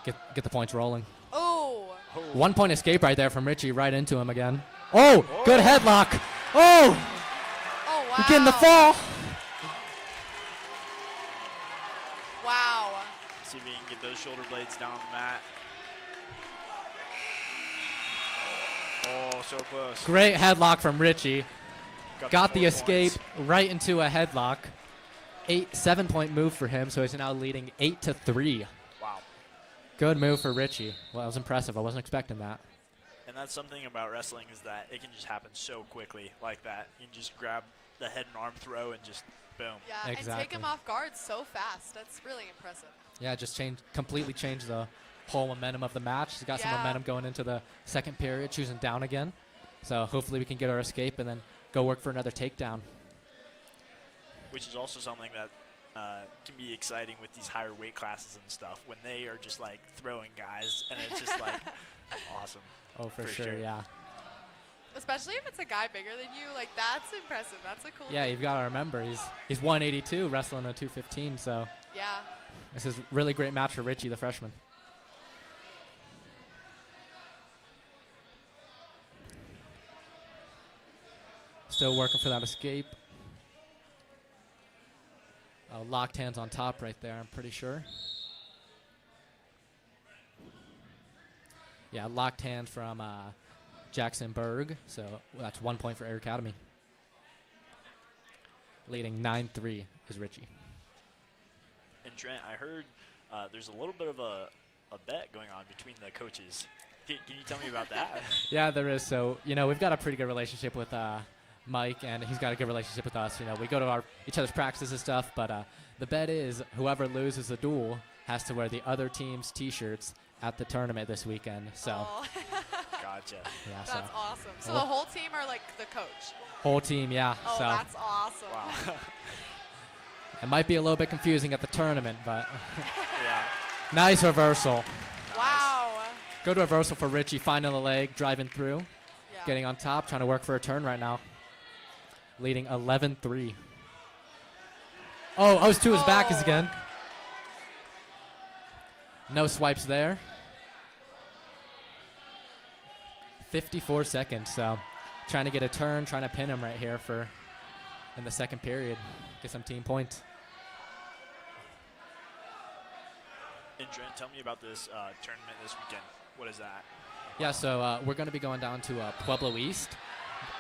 get the points rolling. Oh, 1-point escape right there from Richie, right into him again. Oh, good headlock. Oh, oh wow. you're getting the fall. Wow. See if we can get those shoulder blades down on the mat. Oh, so close. Great headlock from Richie. Got the 4 escape points. right into a headlock. 7-point move for him, so he's now leading 8-3. Wow. Good move for Richie. Well, that was impressive. I wasn't expecting that. And that's something about wrestling is that it can just happen so quickly like that. You can just grab the head and arm throw and just boom. Yeah, and take Exactly. him off guard so fast. That's really impressive. Yeah, just completely changed the whole momentum of the match. He's got some Yeah. momentum going into the second period, choosing down again. So hopefully we can get our escape and then go work for another takedown. Which is also something that can be exciting with these higher weight classes and stuff when they are just like throwing guys and it's just like awesome. Oh, for For sure, sure. yeah. Especially if it's a guy bigger than you. Like, that's impressive. That's a cool Yeah, thing. you've got to remember, he's 182 wrestling a 215, so Yeah. this is a really great match for Richie, the freshman. Still working for that escape. Locked hands on top right there, I'm pretty sure. Yeah, locked hands from Jackson Berg, so that's 1 point for Air Academy. Leading 9-3 is Richie. And Trent, I heard there's a little bit of a bet going on between the coaches. Can you tell me about that? Yeah, there is. So, you know, we've got a pretty good relationship with Mike, and he's got a good relationship with us. You know, we go to each other's practices and stuff, but the bet is whoever loses the duel has to wear the other team's T-shirts at the tournament this weekend. So, Oh, Gotcha. yeah, so that's awesome. So Well- the whole team are like the coach. whole team, yeah. Oh, so that's awesome. Wow. it might be a little bit confusing at the tournament, but Yeah. nice reversal. Wow. Good reversal for Richie, finding the leg, driving through, Yeah. getting on top, trying to work for a turn right now. Leading 11-3. Oh, to his back is Oh. again. No swipes there. 54 seconds, so trying to get a turn, trying to pin him right here in the second period. Get some team points. And Trent, tell me about this tournament this weekend. What is that? Yeah, so we're going to be going down to Pueblo East,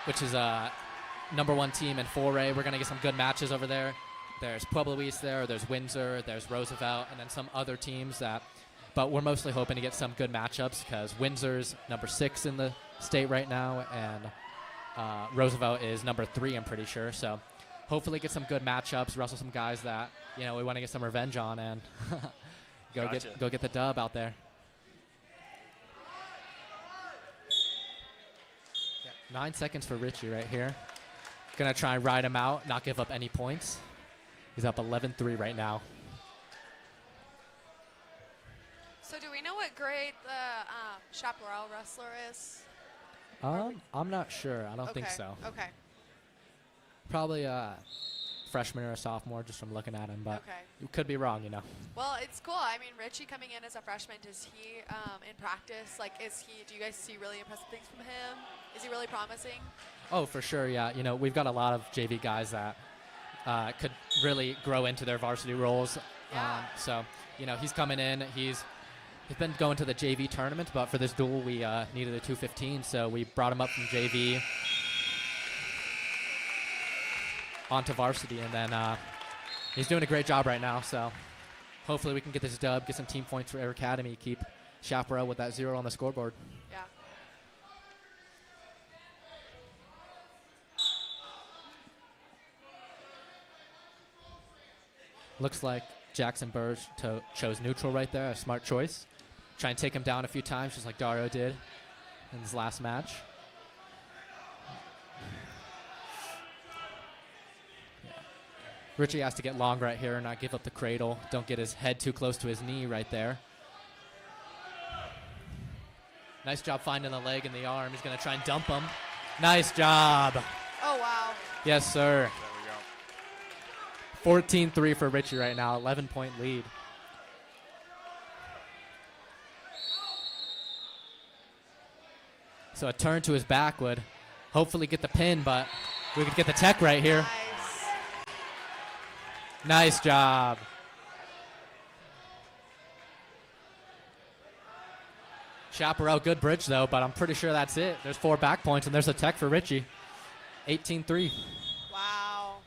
which is #1 team in 4A. We're going to get some good matches over there. There's Pueblo East there, there's Windsor, there's Roosevelt, and then some other teams but we're mostly hoping to get some good matchups because Windsor's #6 in the state right now, and Roosevelt is #3, I'm pretty sure. So hopefully get some good matchups, wrestle some guys that, you know, we want to get some revenge on and Gotcha. go get the dub out there. 9 seconds for Richie right here. Gonna try and ride him out, not give up any points. He's up 11-3 right now. So do we know what grade the Chaparral wrestler is? I'm not sure. I don't think so. Okay. Probably freshman or a sophomore just from looking at him, but Okay. you could be wrong, you know. Well, it's cool. I mean, Richie coming in as a freshman, does he in practice, like, do you guys see really impressive things from him? Is he really promising? Oh, for sure, yeah. You know, we've got a lot of JV guys that could really grow into their varsity roles. Yeah. So, you know, he's coming in. He's been going to the JV tournament, but for this duel, we needed a 215, so we brought him up from JV onto varsity, and then he's doing a great job right now, so hopefully we can get this dub, get some team points for Air Academy, keep Chaparral with that 0 on the scoreboard. Yeah. Looks like Jackson Burge chose neutral right there, a smart choice. Try and take him down a few times, just like Dario did in his last match. Yeah. Richie has to get long right here and not give up the cradle. Don't get his head too close to his knee right there. Nice job finding the leg and the arm. He's going to try and dump him. Nice job. Oh, wow. Yes, sir. There we go. 14-3 for Richie right now, 11-point lead. So a turn to his back would hopefully get the pin, but we could get the tech right here. Nice. Nice job. Chaparral, good bridge though, but I'm pretty sure that's it. There's 4 back points, and there's a tech for Richie. 18-3. Wow.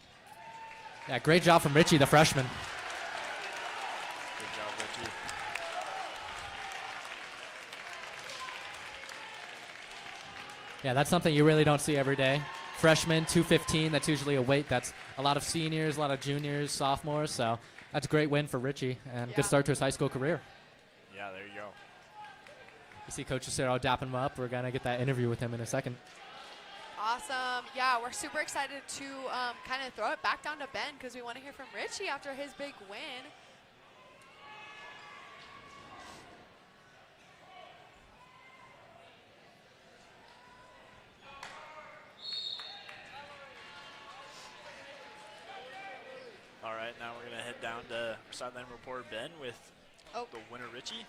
Yeah, great job from Richie, the freshman. Good job, Richie. Yeah, that's something you really don't see every day. Freshman, 215, that's usually a weight that's a lot of seniors, a lot of juniors, sophomores, so that's a great win for Richie, and Yeah. good start to his high school career. Yeah, there you go. You see Coach Cicero dapping him up. We're going to get that interview with him in a second. Awesome. Yeah, we're super excited to kind of throw it back down to Ben because we want to hear from Richie after his big win. All right, now we're going to head down to sideline reporter Ben with Oh. the winner, Richie.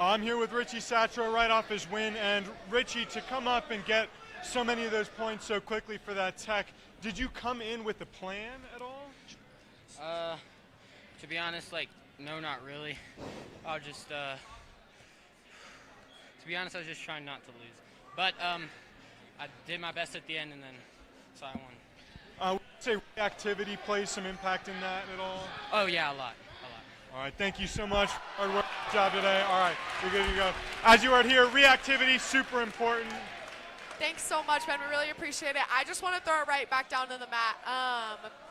I'm here with Richie Satro right off his win, and Richie, to come up and get so many of those points so quickly for that tech, did you come in with a plan at all? To be honest, like, no, not really. I'll just, to be honest, I was just trying not to lose. But, I did my best at the end, and then, so I won. Would you say reactivity plays some impact in that at all? Oh, yeah, a lot. All right, thank you so much. Hard work, good job today. All right, you're good to go. As you heard here, reactivity, super important. Thanks so much, Ben. We really appreciate it. I just want to throw it right back down to the mat.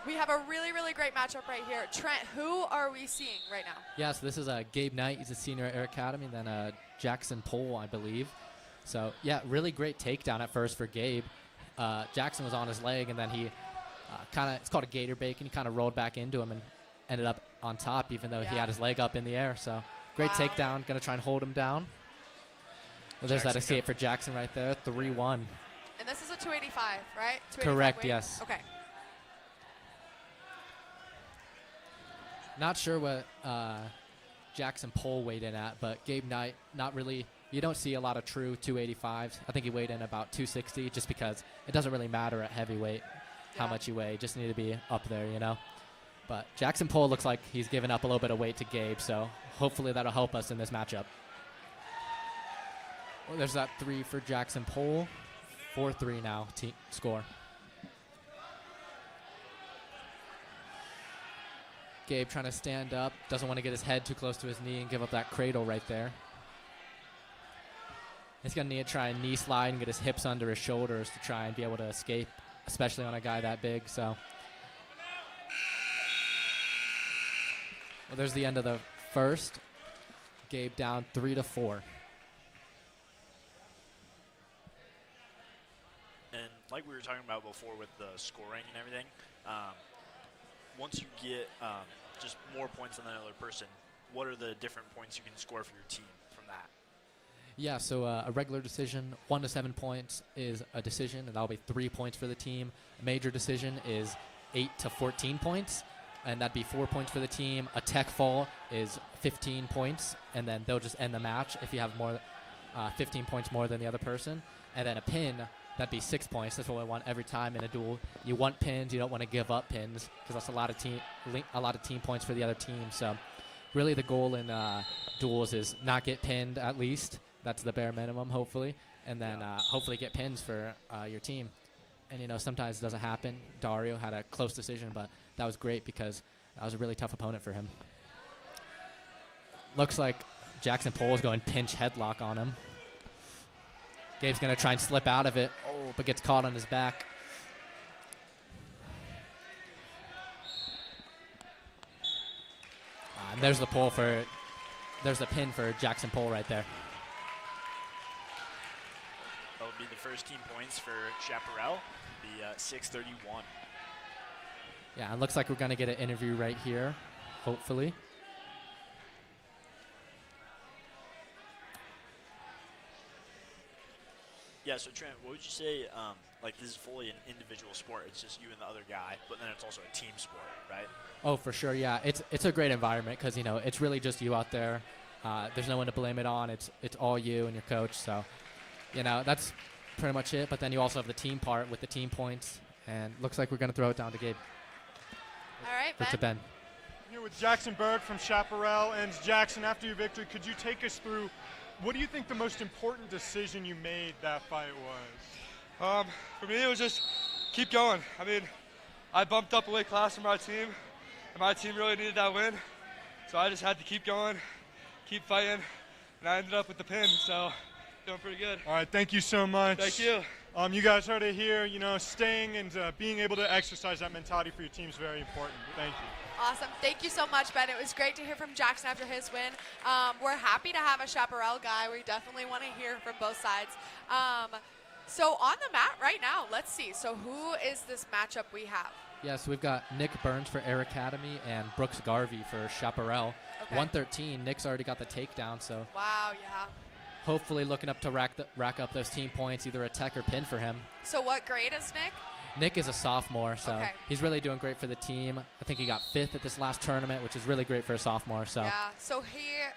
We have a really, really great matchup right here. Trent, who are we seeing right now? Yeah, so this is Gabe Knight. He's a senior at Air Academy, and then Jackson Pohl, I believe. So, yeah, really great takedown at first for Gabe. Jackson was on his leg, and then he it's called a gator bake, and he kind of rolled back into him and ended up on top, even though he had his leg up in the air. So, great takedown. Going to try and hold him down. Well, there's that escape for Jackson right there, 3-1. And this is a 285, right? 285 Correct, weight? yes. Okay. Not sure what Jackson Pohl weighed in at, but Gabe Knight, not really. You don't see a lot of true 285s. I think he weighed in about 260 just because it doesn't really matter at heavyweight how much you weigh. You just need to be up there, you know. But Jackson Pohl looks like he's given up a little bit of weight to Gabe, so hopefully that'll help us in this matchup. Well, there's that 3 for Jackson Pohl. 4-3 now, score. Gabe trying to stand up. Doesn't want to get his head too close to his knee and give up that cradle right there. He's going to need to try and knee slide and get his hips under his shoulders to try and be able to escape, especially on a guy that big. So, well, there's the end of the first. Gabe down 3-4. And like we were talking about before with the scoring and everything, once you get just more points than the other person, what are the different points you can score for your team from that? Yeah, so a regular decision, 1 to 7 points is a decision, and that'll be 3 points for the team. A major decision is 8 to 14 points, and that'd be 4 points for the team. A tech fall is 15 points, and then they'll just end the match if you have more, 15 points more than the other person. And then a pin, that'd be 6 points. That's what we want every time in a duel. You want pins, you don't want to give up pins, because that's a lot of team points for the other team. So really the goal in duels is not get pinned at least. That's the bare minimum, hopefully, and then hopefully get pins for your team. And, sometimes it doesn't happen. Dario had a close decision, but that was great because that was a really tough opponent for him. Looks like Jackson Pole is going pinch headlock on him. Gabe's going to try and slip out of it, but gets caught on his back. And there's the pin for Jackson Pole right there. That'll be the first team points for Chaparral, the 6:31. Yeah, it looks like we're going to get an interview right here, hopefully. Yeah, so Trent, what would you say, this is fully an individual sport, it's just you and the other guy, but then it's also a team sport, right? Oh, for sure, yeah. It's a great environment because, it's really just you out there. There's no one to blame it on. It's all you and your coach, so, that's pretty much it. But then you also have the team part with the team points, and looks like we're going to throw it down to Gabe. All right, To Ben. I'm here with Jackson Berg from Chaparral. And Jackson, after your victory, could you take us through what do you think the most important decision you made that fight was? For me, it was just keep going. I mean, I bumped up a weight class for my team, and my team really needed that win. So I just had to keep going, keep fighting, and I ended up with the pin, so doing pretty good. All right, thank you so much. Thank you. You guys heard it here. Staying and being able to exercise that mentality for your team is very important. Thank you. Awesome. Thank you so much, Ben. It was great to hear from Jackson after his win. We're happy to have a Chaparral guy. We definitely want to hear from both sides. So on the mat right now, let's see. So who is this matchup we have? Yes, we've got Nick Burns for Air Academy and Brooks Garvey for Chaparral. Okay. 113. Nick's already got the takedown, so Wow, yeah. hopefully looking up to rack up those team points, either a tech or pin for him. So what grade is Nick? Nick is a sophomore, so Okay. he's really doing great for the team. I think he got 5th at this last tournament, which is really great for a sophomore. So Yeah. So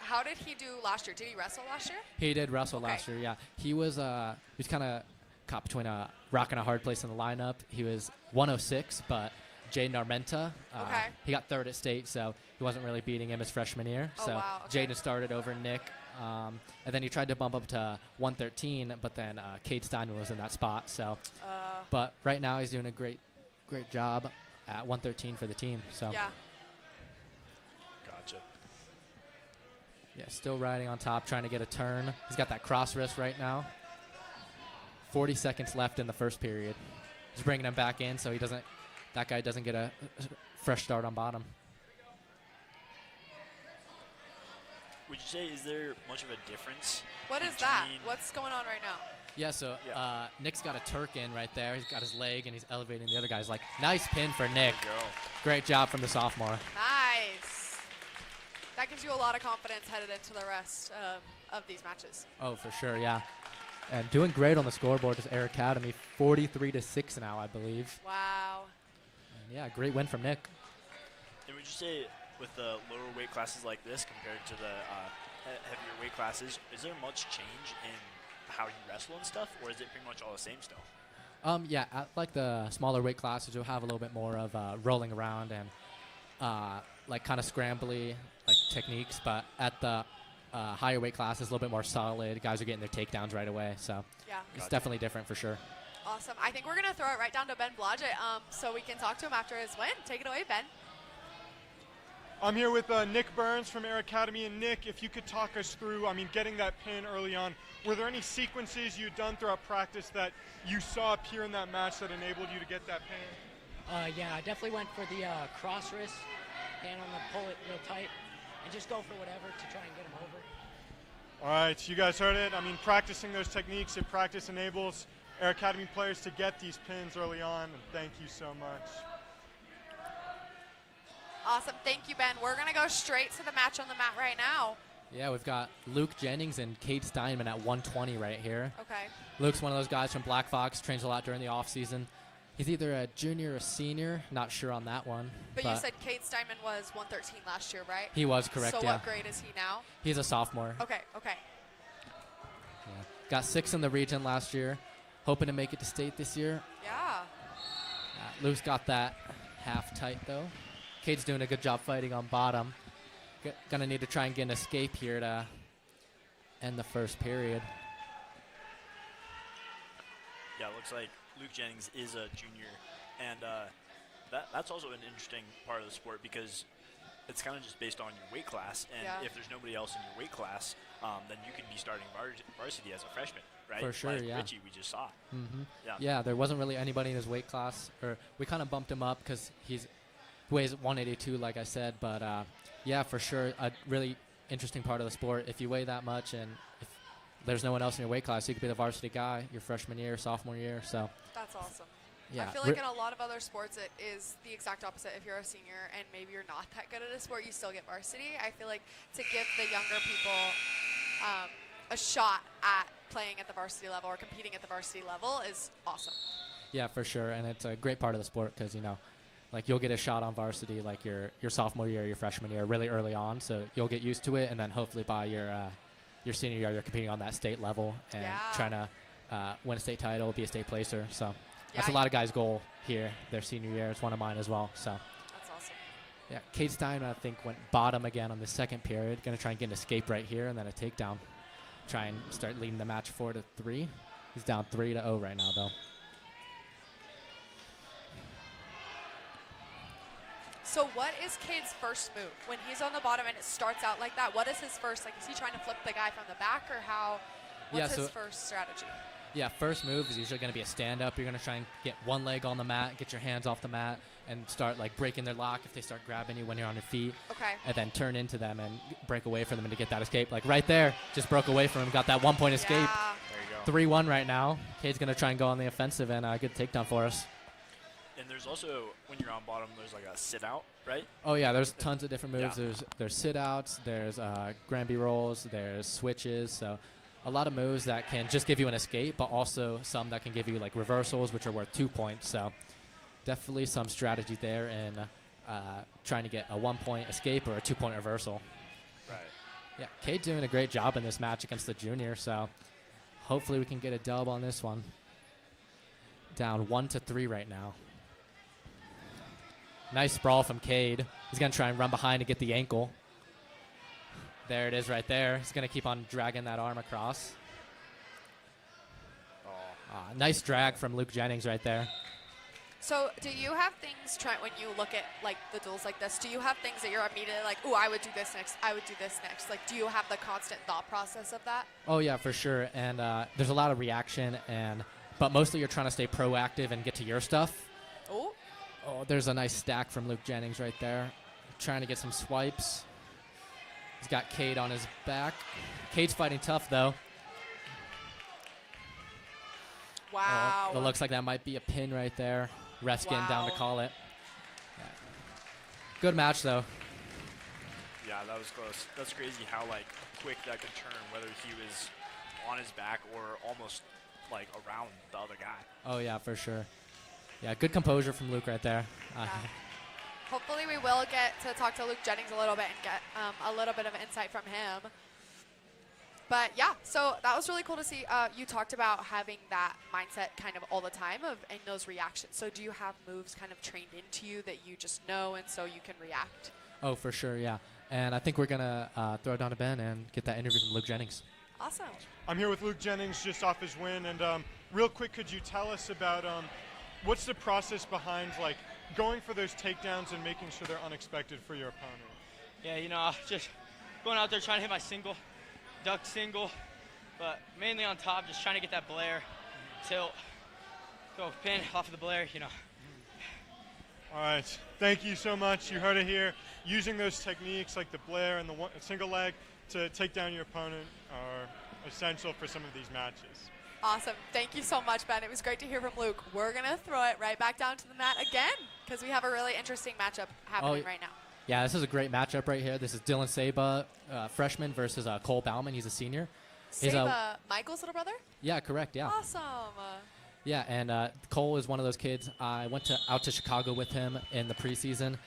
how did he do last year? Did he wrestle last year? he did wrestle Okay. last year. Yeah, he was kind of caught between a rock and a hard place in the lineup. He was 106, but Jaden Armenta, Okay. he got 3rd at state, so he wasn't really beating him his freshman year. Oh, So wow, okay. Jaden started over Nick. And then he tried to bump up to 113, but then Cade Steinman was in that spot. So, but right now he's doing a great job at 113 for the team. So Yeah. Gotcha. yeah, still riding on top, trying to get a turn. He's got that cross wrist right now. 40 seconds left in the first period. Just bringing him back in so that guy doesn't get a fresh start on bottom. Would you say, is there much of a difference? What is that? between- What's going on right now? Yeah, so Yeah. Nick's got a Turk in right there. He's got his leg, and he's elevating the other guy's like, nice pin for Nick. There you go. Great job from the sophomore. Nice. That gives you a lot of confidence headed into the rest of these matches. Oh, for sure, yeah. And doing great on the scoreboard is Air Academy, 43-6 now, I believe. Wow. And yeah, great win from Nick. And would you say, with the lower weight classes like this compared to the heavier weight classes, is there much change in how you wrestle and stuff, or is it pretty much all the same still? Yeah, at like the smaller weight classes, you'll have a little bit more of rolling around and like kind of scrambly like techniques, but at the higher weight classes, a little bit more solid. Guys are getting their takedowns right away, so Yeah. it's definitely different for sure. Awesome. I think we're going to throw it right down to Ben Blodgett so we can talk to him after his win. Take it away, Ben. I'm here with Nick Burns from Air Academy. And Nick, if you could talk us through, getting that pin early on, were there any sequences you'd done throughout practice that you saw appear in that match that enabled you to get that pin? Yeah, I definitely went for the cross wrist, hand on the pull it real tight, and just go for whatever to try and get him over. All right, you guys heard it. Practicing those techniques in practice enables Air Academy players to get these pins early on, and thank you so much. Awesome. Thank you, Ben. We're going to go straight to the match on the mat right now. Yeah, we've got Luke Jennings and Cade Steinman at 120 right here. Okay. Luke's one of those guys from Black Fox, trains a lot during the off season. He's either a junior or a senior, not sure on that one. But you said Cade Steinman was 113 last year, right? He was, correct, so yeah. what grade is he now? He's a sophomore. Okay. Yeah. Got 6th in the region last year. Hoping to make it to state this year. Yeah. Luke's got that half tight, though. Cade's doing a good job fighting on bottom. Gonna need to try and get an escape here to end the first period. Yeah, it looks like Luke Jennings is a junior, and that's also an interesting part of the sport because it's kind of just based on your weight class, and if there's nobody else in your weight class, then you could be starting varsity as a freshman, right? For sure, like yeah. Richie, we just saw. Yeah, there wasn't really anybody in his weight class, or we kind of bumped him up because he weighs 182, like I said, but yeah, for sure, a really interesting part of the sport. If you weigh that much and if there's no one else in your weight class, you could be the varsity guy your freshman year, sophomore year. So that's awesome. Yeah, I feel like in a lot of other sports, it is the exact opposite. If you're a senior and maybe you're not that good at a sport, you still get varsity. I feel like to give the younger people a shot at playing at the varsity level or competing at the varsity level is awesome. Yeah, for sure, and it's a great part of the sport because, you know, like you'll get a shot on varsity like your sophomore year, your freshman year, really early on, so you'll get used to it, and then hopefully by your senior year, you're competing on that state level and trying to win a state title, be a state placer. So that's a lot of guys' goal here their senior year. It's one of mine as well. So that's awesome. Yeah, Cade Stein, I think, went bottom again on the second period. Going to try and get an escape right here and then a takedown. Try and start leading the match 4-3. He's down 3-0 right now, though. So what is Cade's first move? When he's on the bottom and it starts out like that, what is his first, like, is he trying to flip the guy from the back or how, what's his first strategy? Yeah, first move is usually going to be a stand-up. You're going to try and get one leg on the mat, get your hands off the mat, and start, like, breaking their lock if they start grabbing you when you're on your feet. Okay. And then turn into them and break away from them and to get that escape. Like, right there, just broke away from him, got that one-point escape. Yeah. There you go. 3-1 right now. Cade's going to try and go on the offensive and a good takedown for us. And there's also, when you're on bottom, there's like a sit-out, right? Oh, yeah, there's tons of different moves. Yeah. There's sit-outs, there's Granby rolls, there's switches. So a lot of moves that can just give you an escape, but also some that can give you, like, reversals, which are worth 2 points. So definitely some strategy there in trying to get a 1-point escape or a 2-point reversal. Right. Yeah, Cade doing a great job in this match against the junior, so hopefully we can get a dub on this one. Down 1-3 right now. Nice sprawl from Cade. He's going to try and run behind to get the ankle. There it is right there. He's going to keep on dragging that arm across. Nice drag from Luke Jennings right there. So do you have things, Trent, when you look at, like, the duels like this, do you have things that you're immediately like, ooh, I would do this next, I would do this next? Like, do you have the constant thought process of that? Oh, yeah, for sure. And there's a lot of reaction, but mostly you're trying to stay proactive and get to your stuff. Oh. Oh, there's a nice stack from Luke Jennings right there. Trying to get some swipes. He's got Cade on his back. Cade's fighting tough, though. Wow. It looks like that might be a pin right there. Ref's getting down to call it. Yeah. Good match, though. Yeah, that was close. That's crazy how, like, quick that could turn, whether he was on his back or almost, like, around the other guy. Oh, yeah, for sure. Yeah, good composure from Luke right there. Hopefully we will get to talk to Luke Jennings a little bit and get a little bit of insight from him. But, yeah, so that was really cool to see. You talked about having that mindset kind of all the time and those reactions. So do you have moves kind of trained into you that you just know and so you can react? Oh, for sure, yeah. And I think we're going to throw it down to Ben and get that interview from Luke Jennings. Awesome. I'm here with Luke Jennings just off his win. And real quick, could you tell us about what's the process behind, like, going for those takedowns and making sure they're unexpected for your opponent? Yeah, you know, just going out there trying to hit my single, duck single, but mainly on top, just trying to get that Blair, tilt, go pin off of the Blair, you know. All right, thank you so much. You heard it here. Using those techniques like the Blair and the single leg to take down your opponent are essential for some of these matches. Awesome. Thank you so much, Ben. It was great to hear from Luke. We're going to throw it right back down to the mat again because we have a really interesting matchup happening right now. Yeah, this is a great matchup right here. This is Dylan Saba, freshman, versus Cole Bauman. He's a senior. He's Saba, Michael's little brother? Yeah, correct, yeah. Awesome. Yeah, and Cole is one of those kids. I went out to Chicago with him in the preseason.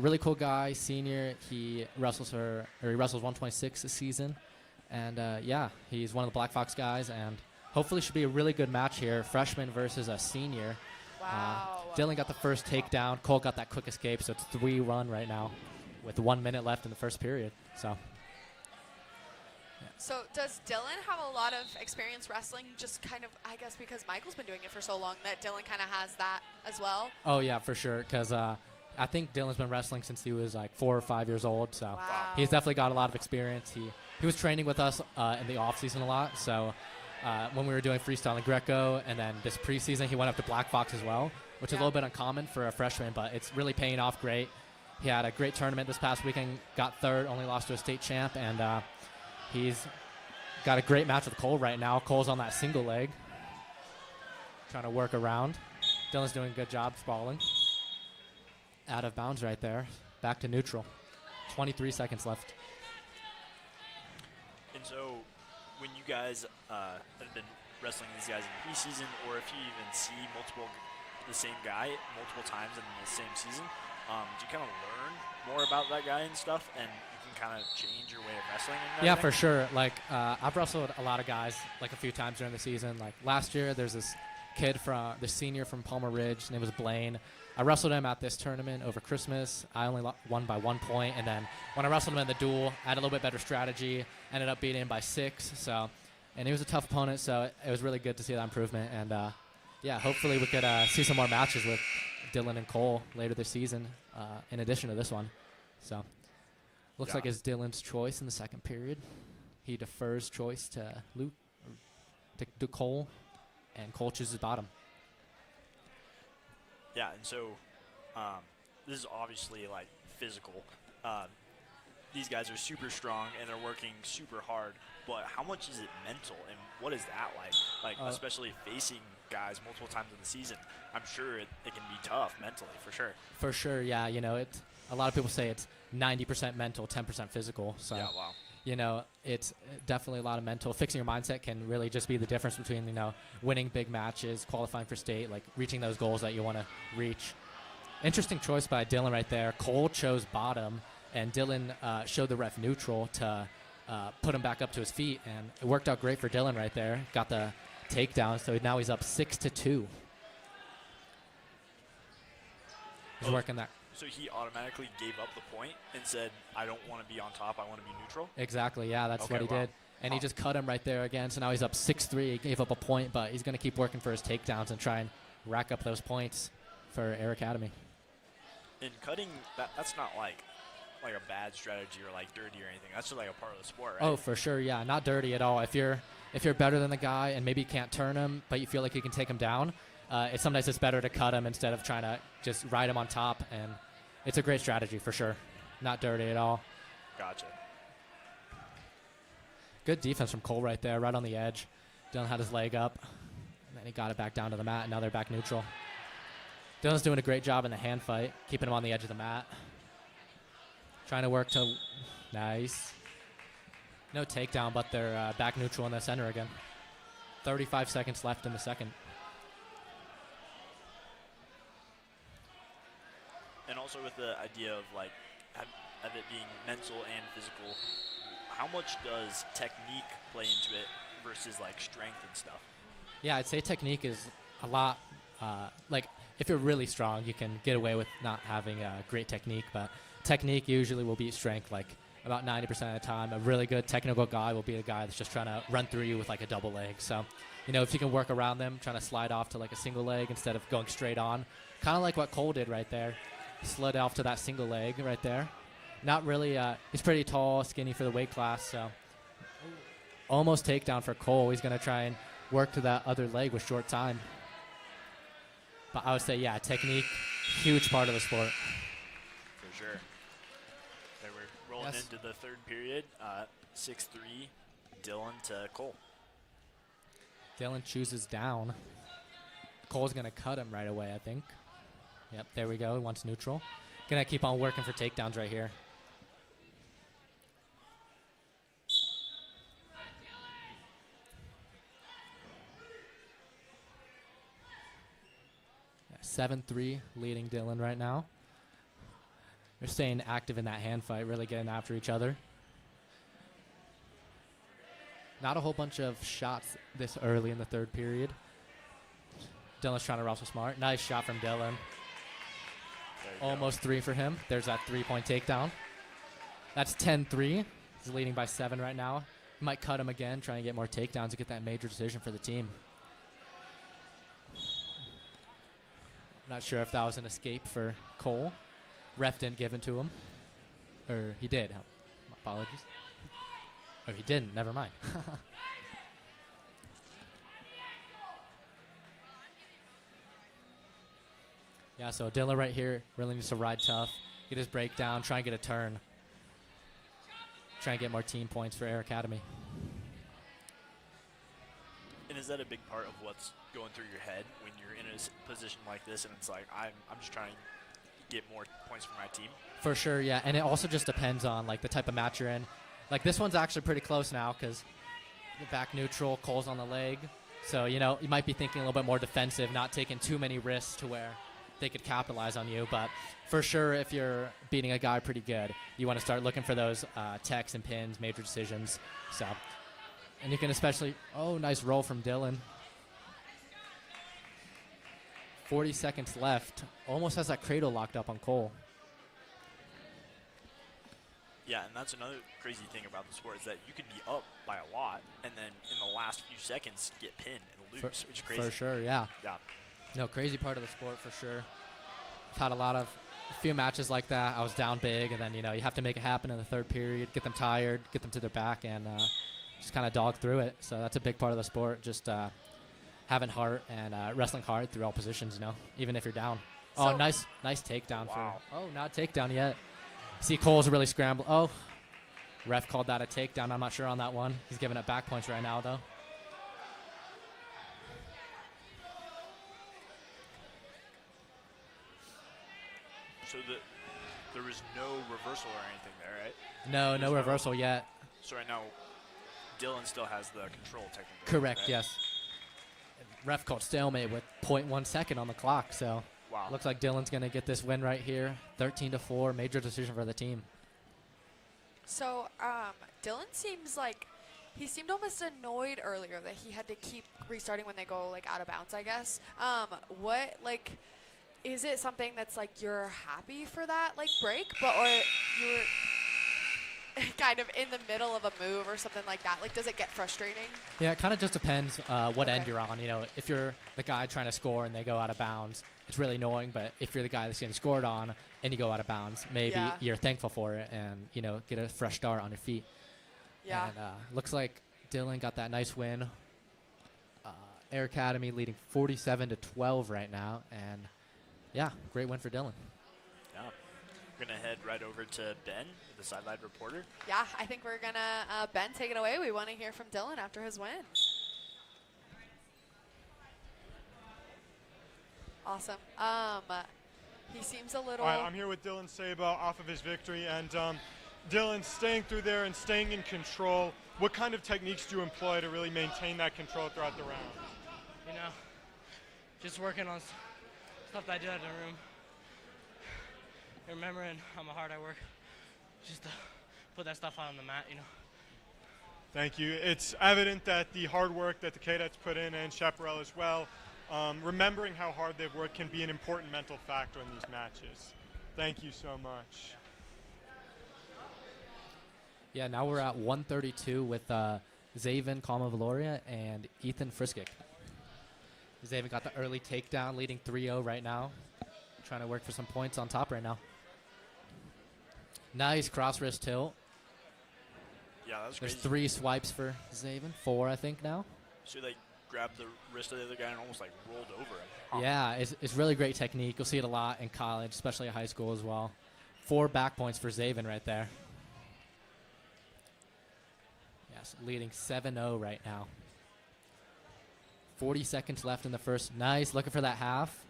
Really cool guy, senior. He wrestles 126 this season. And yeah, he's one of the Black Fox guys, and hopefully should be a really good match here. Freshman versus a senior. Wow. Dylan got the first takedown. Cole got that quick escape, so it's 3-1 right now with 1 minute left in the first period. So does Dylan have a lot of experience wrestling? Just kind of, I guess, because Michael's been doing it for so long that Dylan kind of has that as well? Oh, yeah, for sure, because I think Dylan's been wrestling since he was like 4 or 5 years old, so Wow. he's definitely got a lot of experience. He was training with us in the off-season a lot, so when we were doing freestyle and Greco, and then this preseason he went up to Black Fox as well, which is a little bit uncommon for a freshman, but it's really paying off great. He had a great tournament this past weekend, got third, only lost to a state champ, and he's got a great match with Cole right now. Cole's on that single leg, trying to work around. Dylan's doing a good job sprawling. Out of bounds right there. Back to neutral. 23 seconds left. And so, when you guys have been wrestling these guys in preseason, or if you even see the same guy multiple times in the same season, do you kind of learn more about that guy and stuff, and you can kind of change your way of wrestling? And yeah, for sure. Like I've wrestled a lot of guys like a few times during the season. Like last year, there's this kid from the senior from Palmer Ridge. His name was Blaine. I wrestled him at this tournament over Christmas. I only won by 1 point, and then when I wrestled him in the duel, I had a little bit better strategy. Ended up beating him by 6. And he was a tough opponent, so it was really good to see that improvement. And yeah, hopefully we could see some more matches with Dylan and Cole later this season, in addition to this one. So looks like it's Dylan's choice in the second period. He defers choice to Luke, to Cole, and Cole chooses bottom. Yeah, and so this is obviously like physical. These guys are super strong and they're working super hard, but how much is it mental, and what is that like? Like especially facing guys multiple times in the season, I'm sure it can be tough mentally, for sure. For sure, yeah. You know, a lot of people say it's 90% mental, 10% physical. So, yeah, wow. You know, it's definitely a lot of mental. Fixing your mindset can really just be the difference between, you know, winning big matches, qualifying for state, like reaching those goals that you want to reach. Interesting choice by Dylan right there. Cole chose bottom, and Dylan showed the ref neutral to put him back up to his feet, and it worked out great for Dylan right there. Got the takedown, so now he's up 6-2. He's working that. So he automatically gave up the point and said, I don't want to be on top, I want to be neutral? Exactly, yeah, that's what he did. And he just cut him right there again, so now he's up 6-3. He gave up a point, but he's going to keep working for his takedowns and try and rack up those points for Air Academy. And cutting, that's not like a bad strategy or like dirty or anything. That's just like a part of the sport, right? Oh, for sure, yeah, not dirty at all. If you're better than the guy and maybe you can't turn him, but you feel like you can take him down, sometimes it's better to cut him instead of trying to just ride him on top, and it's a great strategy for sure. Not dirty at all. Gotcha. Good defense from Cole right there, right on the edge. Dylan had his leg up, and then he got it back down to the mat, and now they're back neutral. Dylan's doing a great job in the hand fight, keeping him on the edge of the mat. Trying to work to... Nice. No takedown, but they're back neutral in the center again. 35 seconds left in the second. And also with the idea of like of it being mental and physical, how much does technique play into it versus like strength and stuff? Yeah, I'd say technique is a lot. Like if you're really strong, you can get away with not having great technique, but technique usually will beat strength like about 90% of the time. A really good technical guy will be a guy that's just trying to run through you with like a double leg. So, you know, if you can work around them, trying to slide off to like a single leg instead of going straight on, kind of like what Cole did right there. Slid off to that single leg right there. Not really, he's pretty tall, skinny for the weight class, so almost takedown for Cole. He's going to try and work to that other leg with short time. But I would say, yeah, technique, huge part of the sport. For sure. Okay, we're rolling into the third period, 6-3, Dylan to Cole. Dylan chooses down. Cole's going to cut him right away, I think. Yep, there we go. He wants neutral. Gonna keep on working for takedowns right here. Yeah, 7-3 leading Dylan right now. They're staying active in that hand fight, really getting after each other. Not a whole bunch of shots this early in the third period. Dylan's trying to wrestle smart. Nice shot from Dylan. Almost 3 for him. There's that 3-point takedown. That's 10-3. He's leading by 7 right now. Might cut him again, trying to get more takedowns to get that major decision for the team. Not sure if that was an escape for Cole. Ref didn't give it to him. Or he did. Apologies. Oh, he didn't. Never mind. Yeah, so Dylan right here really needs to ride tough, get his breakdown, try and get a turn. Try and get more team points for Air Academy. And is that a big part of what's going through your head when you're in a position like this and it's like, I'm just trying to get more points for my team? For sure, yeah. And it also just depends on like the type of match you're in. Like this one's actually pretty close now because the back neutral, Cole's on the leg. So, you know, you might be thinking a little bit more defensive, not taking too many risks to where they could capitalize on you. But for sure, if you're beating a guy pretty good, you want to start looking for those techs and pins, major decisions. So, and you can especially, oh, nice roll from Dylan. 40 seconds left. Almost has that cradle locked up on Cole. Yeah, and that's another crazy thing about the sport is that you can be up by a lot and then in the last few seconds get pinned and lose, which is crazy. For sure, yeah. Yeah. No, crazy part of the sport for sure. I've had a few matches like that. I was down big, and then, you know, you have to make it happen in the third period, get them tired, get them to their back, and just kind of dog through it. So that's a big part of the sport, just having heart and wrestling hard through all positions, you know, even if you're down. So nice takedown. Wow. Not takedown yet. See, Cole's really scrambled. Oh, ref called that a takedown. I'm not sure on that one. He's giving it back points right now, though. So there was no reversal or anything there, right? No reversal yet. So right now, Dylan still has the control technically. Correct, right? yes. Ref called stalemate with 0.1 second on the clock, so wow. Looks like Dylan's going to get this win right here. 13-4, major decision for the team. So Dylan seems like he seemed almost annoyed earlier that he had to keep restarting when they go like out of bounds, I guess. What like is it something that's like you're happy for that like break, but or you're kind of in the middle of a move or something like that? Like, does it get frustrating? Yeah, it kind of just depends what end you're on. You know, if you're the guy trying to score and they go out of bounds, it's really annoying. But if you're the guy that's getting scored on and you go out of bounds, maybe you're thankful for it and, you know, get a fresh start on your feet. Yeah. And looks like Dylan got that nice win. Air Academy leading 47-12 right now. And, yeah, great win for Dylan. Yeah. We're going to head right over to Ben, the sideline reporter. Yeah, I think we're going to, Ben, take it away. We want to hear from Dylan after his win. Awesome. He seems a little... All right, I'm here with Dylan Sabo off of his victory. And Dylan, staying through there and staying in control, what kind of techniques do you employ to really maintain that control throughout the round? You know, just working on stuff that I did in the room. Remembering how hard I work just to put that stuff out on the mat, you know. Thank you. It's evident that the hard work that the Kadets put in and Chaparral as well, remembering how hard they've worked can be an important mental factor in these matches. Thank you so much. Yeah, now we're at 132 with Zaven Calmavaloria and Ethan Friskick. Zaven got the early takedown, leading 3-0 right now. Trying to work for some points on top right now. Nice cross wrist tilt. Yeah, that was There's crazy. 3 swipes for Zaven. 4, I think, now. So they grabbed the wrist of the other guy and almost like rolled over him. Huh. Yeah, it's really great technique. You'll see it a lot in college, especially at high school as well. 4 back points for Zaven right there. Yes, leading 7-0 right now. 40 seconds left in the first. Nice, looking for that half.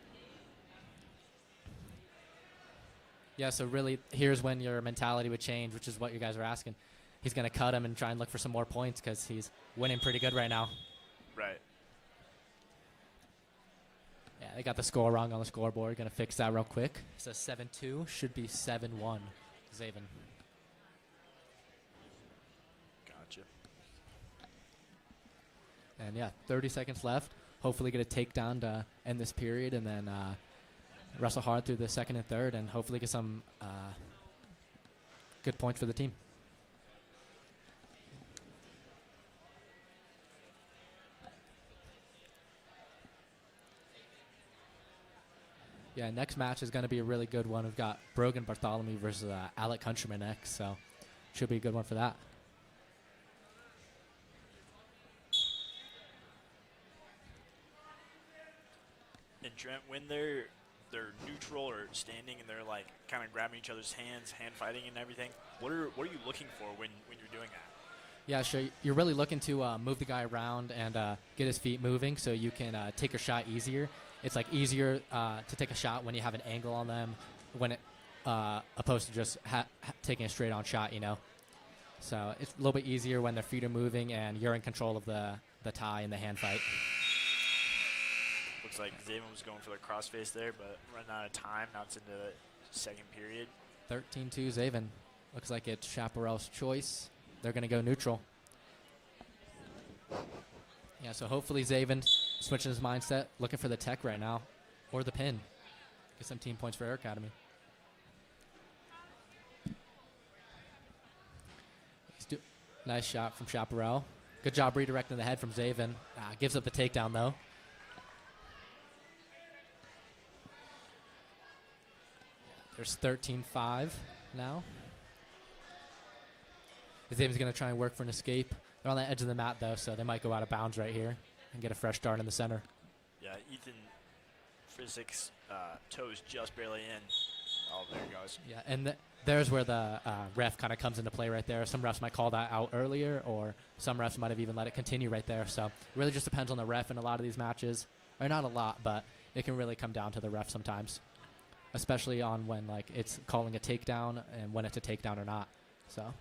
Yeah, so really, here's when your mentality would change, which is what you guys are asking. He's going to cut him and try and look for some more points because he's winning pretty good right now. Right. Yeah, they got the score wrong on the scoreboard. Going to fix that real quick. It says 7-2. Should be 7-1. Zaven. Gotcha. And yeah, 30 seconds left. Hopefully get a takedown to end this period and then wrestle hard through the second and third and hopefully get some good points for the team. Yeah, next match is going to be a really good one. We've got Brogan Bartholomew versus Alec Countryman next, so should be a good one for that. And Trent, when they're neutral or standing and they're like kind of grabbing each other's hands, hand fighting and everything, what are you looking for when you're doing that? Yeah, sure. You're really looking to move the guy around and get his feet moving so you can take a shot easier. It's like easier to take a shot when you have an angle on them, when it opposed to just taking a straight-on shot, you know. So it's a little bit easier when their feet are moving and you're in control of the tie and the hand fight. Looks like Zaven was going for the crossface there, but running out of time. Now it's into the second period. 13-2 Zaven. Looks like it's Chaparral's choice. They're going to go neutral. Yeah, so hopefully Zaven switching his mindset, looking for the tech right now, or the pin. Get some team points for Air Academy. Nice shot from Chaparral. Good job redirecting the head from Zaven. Gives up the takedown, though. There's 13-5 now. Zaven's going to try and work for an escape. They're on the edge of the mat, though, so they might go out of bounds right here and get a fresh start in the center. Yeah, Ethan Frizzik's toes just barely in. Oh, there he goes. Yeah, and there's where the ref kind of comes into play right there. Some refs might call that out earlier, or some refs might have even let it continue right there. So it really just depends on the ref in a lot of these matches. Or not a lot, but it can really come down to the ref sometimes, especially on when like it's calling a takedown and when it's a takedown or not. So.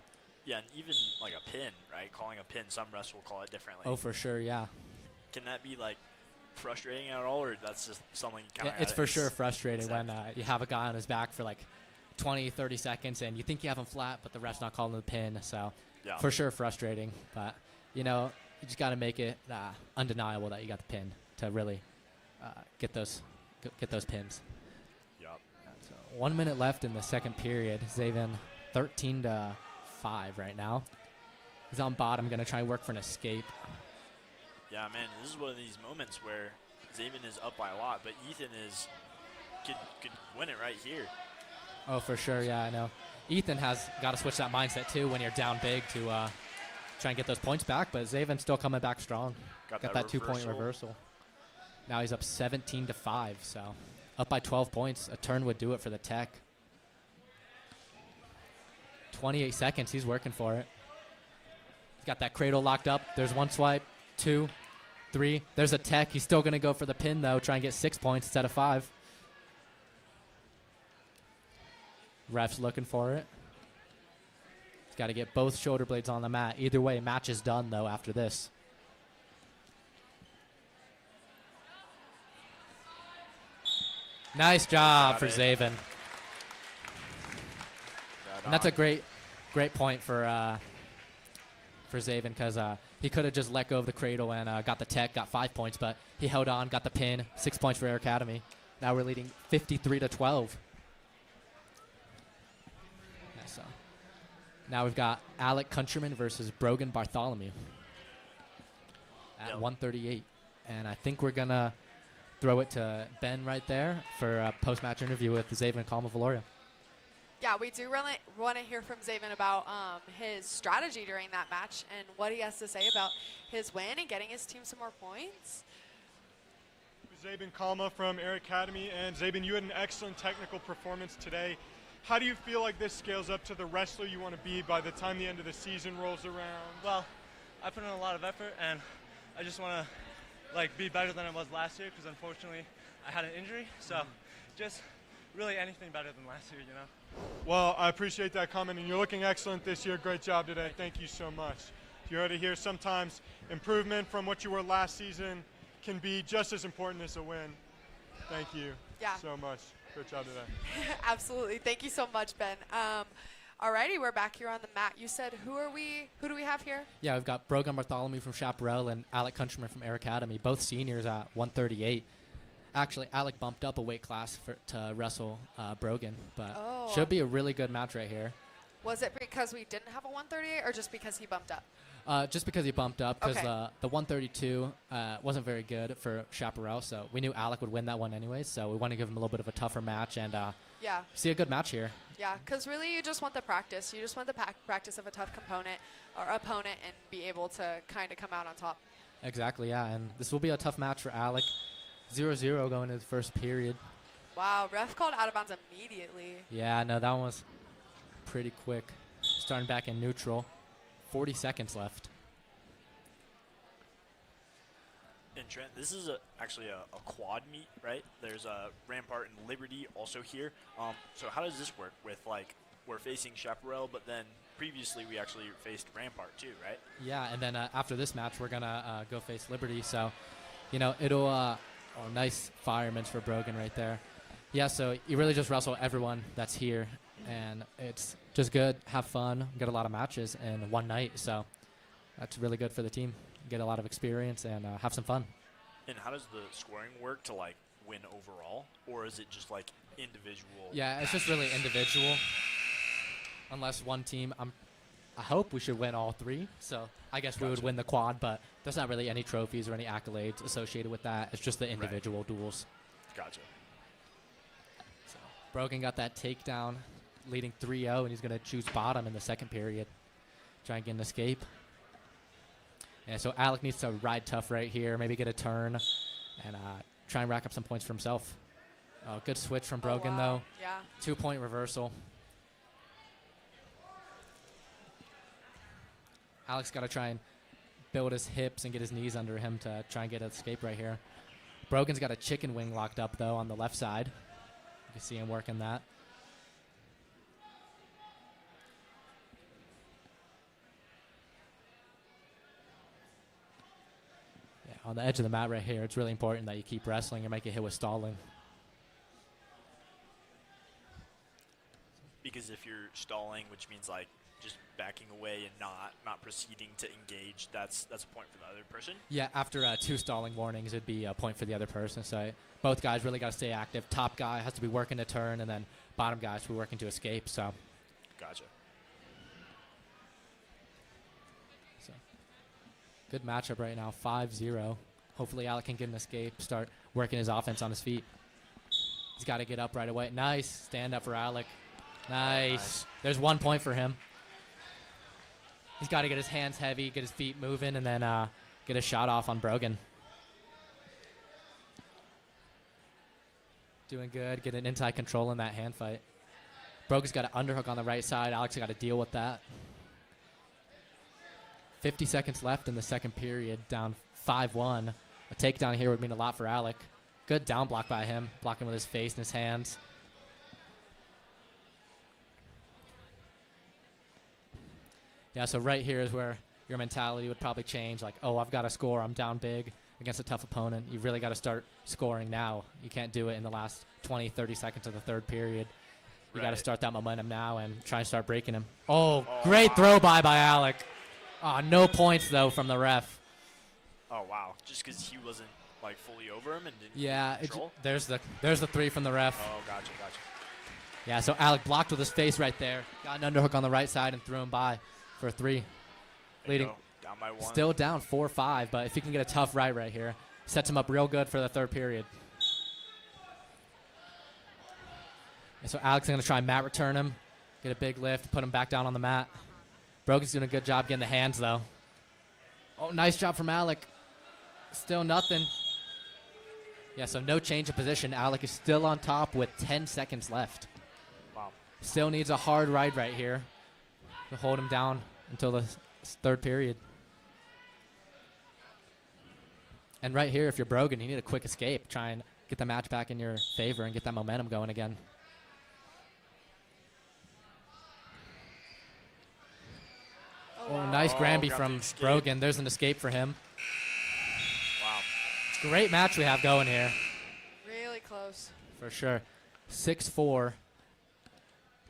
Yeah, and even like a pin, right? Calling a pin, some refs will call it differently. Oh, for sure, yeah. Can that be like frustrating at all, or that's just something kind of? Yeah, it's for sure frustrating when you have a guy on his back for like 20, 30 seconds and you think you have him flat, but the ref's not calling the pin. So yeah. For sure frustrating. But, you know, you just got to make it undeniable that you got the pin to really get those pins. Yep. So 1 minute left in the second period. Zaven 13-5 right now. He's on bottom, going to try and work for an escape. Yeah, man, this is one of these moments where Zaven is up by a lot, but Ethan could win it right here. Oh, for sure, yeah, I know. Ethan has got to switch that mindset, too, when you're down big to try and get those points back, but Zaven's still coming back strong. Got that 2-point reversal. Now he's up 17-5, so up by 12 points. A turn would do it for the tech. 28 seconds, he's working for it. He's got that cradle locked up. There's one swipe, 2, 3. There's a tech. He's still going to go for the pin, though, try and get 6 points instead of 5. Ref's looking for it. He's got to get both shoulder blades on the mat. Either way, match is done, though, after this. Nice job for Zaven. And that's a great point for Zaven because he could have just let go of the cradle and got the tech, got 5 points, but he held on, got the pin, 6 points for Air Academy. Now we're leading 53-12. So now we've got Alec Countryman versus Brogan Bartholomew at 138. And I think we're going to throw it to Ben right there for a post-match interview with Zaven and Calma Valoria. Yeah, we do really want to hear from Zaven about his strategy during that match and what he has to say about his win and getting his team some more points. Zaben Kalma from Air Academy, and Zaben, you had an excellent technical performance today. How do you feel like this scales up to the wrestler you want to be by the time the end of the season rolls around? Well, I put in a lot of effort, and I just want to be better than I was last year because unfortunately I had an injury. So just really anything better than last year, you know. Well, I appreciate that comment, and you're looking excellent this year. Great job today. Thank you so much. You heard it here. Sometimes improvement from what you were last season can be just as important as a win. Thank you so much. Great job today. Absolutely. Thank you so much, Ben. Alrighty, we're back here on the mat. You said who do we have here? Yeah, we've got Brogan Bartholomew from Chaparral and Alec Countryman from Air Academy, both seniors at 138. Actually, Alec bumped up a weight class to wrestle Brogan, but should be a really good match right here. Was it because we didn't have a 138 or just because he bumped up? Just because he bumped up, because the 132 wasn't very good for Chaparral, so we knew Alec would win that one anyways, so we want to give him a little bit of a tougher match and see a good match here. Yeah, because really you just want the practice. You just want the practice of a tough opponent and be able to kind of come out on top. Exactly, yeah, and this will be a tough match for Alec. 0-0 going into the first period. Wow, ref called out of bounds immediately. Yeah, no, that one was pretty quick. Starting back in neutral. 40 seconds left. And Trent, this is actually a quad meet, right? There's Rampart and Liberty also here. So how does this work with, like, we're facing Chaparral, but then previously we actually faced Rampart too, right? Yeah, and then after this match, we're going to go face Liberty. So, you know, it'll nice fireman's for Brogan right there. Yeah, so you really just wrestle everyone that's here, and it's just good, have fun, get a lot of matches in one night. So that's really good for the team. Get a lot of experience and have some fun. And how does the scoring work to, like, win overall? Or is it just, like, individual? Yeah, it's just really individual. Unless one team, I hope we should win all three. So I guess we would win the quad, but there's not really any trophies or any accolades associated with that. It's just the individual duels. Gotcha. So Brogan got that takedown, leading 3-0, and he's going to choose bottom in the second period. Try and get an escape. Yeah, so Alec needs to ride tough right here, maybe get a turn, and try and rack up some points for himself. Oh, good switch from Brogan, though. Yeah. 2-point reversal. Alec's got to try and build his hips and get his knees under him to try and get an escape right here. Brogan's got a chicken wing locked up, though, on the left side. You can see him working that. Yeah, on the edge of the mat right here, it's really important that you keep wrestling or might get hit with stalling. Because if you're stalling, which means, like, just backing away and not proceeding to engage, that's a point for the other person. Yeah, after 2 stalling warnings, it'd be a point for the other person. So both guys really got to stay active. Top guy has to be working to turn, and then bottom guy has to be working to escape. So, Gotcha. So good matchup right now, 5-0. Hopefully Alec can get an escape, start working his offense on his feet. He's got to get up right away. Nice stand up for Alec. Nice. There's 1 point for him. He's got to get his hands heavy, get his feet moving, and then get a shot off on Brogan. Doing good. Get an inside control in that hand fight. Brogan's got an underhook on the right side. Alex got to deal with that. 50 seconds left in the second period, down 5-1. A takedown here would mean a lot for Alec. Good down block by him, blocking with his face and his hands. Yeah, so right here is where your mentality would probably change. Like, oh, I've got to score. I'm down big against a tough opponent. You've really got to start scoring now. You can't do it in the last 20, 30 seconds of the third period. You got to start that momentum now and try and start breaking him. Oh, great throw by Alec. Oh, no points, though, from the ref. Oh, wow. Just because he wasn't, like, fully over him and didn't control? There's the 3 from the ref. Oh, gotcha. Yeah, so Alec blocked with his face right there. Got an underhook on the right side and threw him by for a 3. Leading. Down by 1. Still down 4-5, but if he can get a tough right here, sets him up real good for the third period. And so Alec's going to try and mat return him, get a big lift, put him back down on the mat. Brogan's doing a good job getting the hands, though. Oh, nice job from Alec. Still nothing. Yeah, so no change of position. Alec is still on top with 10 seconds left. Wow. Still needs a hard ride right here to hold him down until the third period. And right here, if you're Brogan, you need a quick escape. Try and get the match back in your favor and get that momentum going again. wow. Nice Granby got from the escape. Brogan. There's an escape for him. Wow. Great match we have going here, Really close. for sure. 6-4.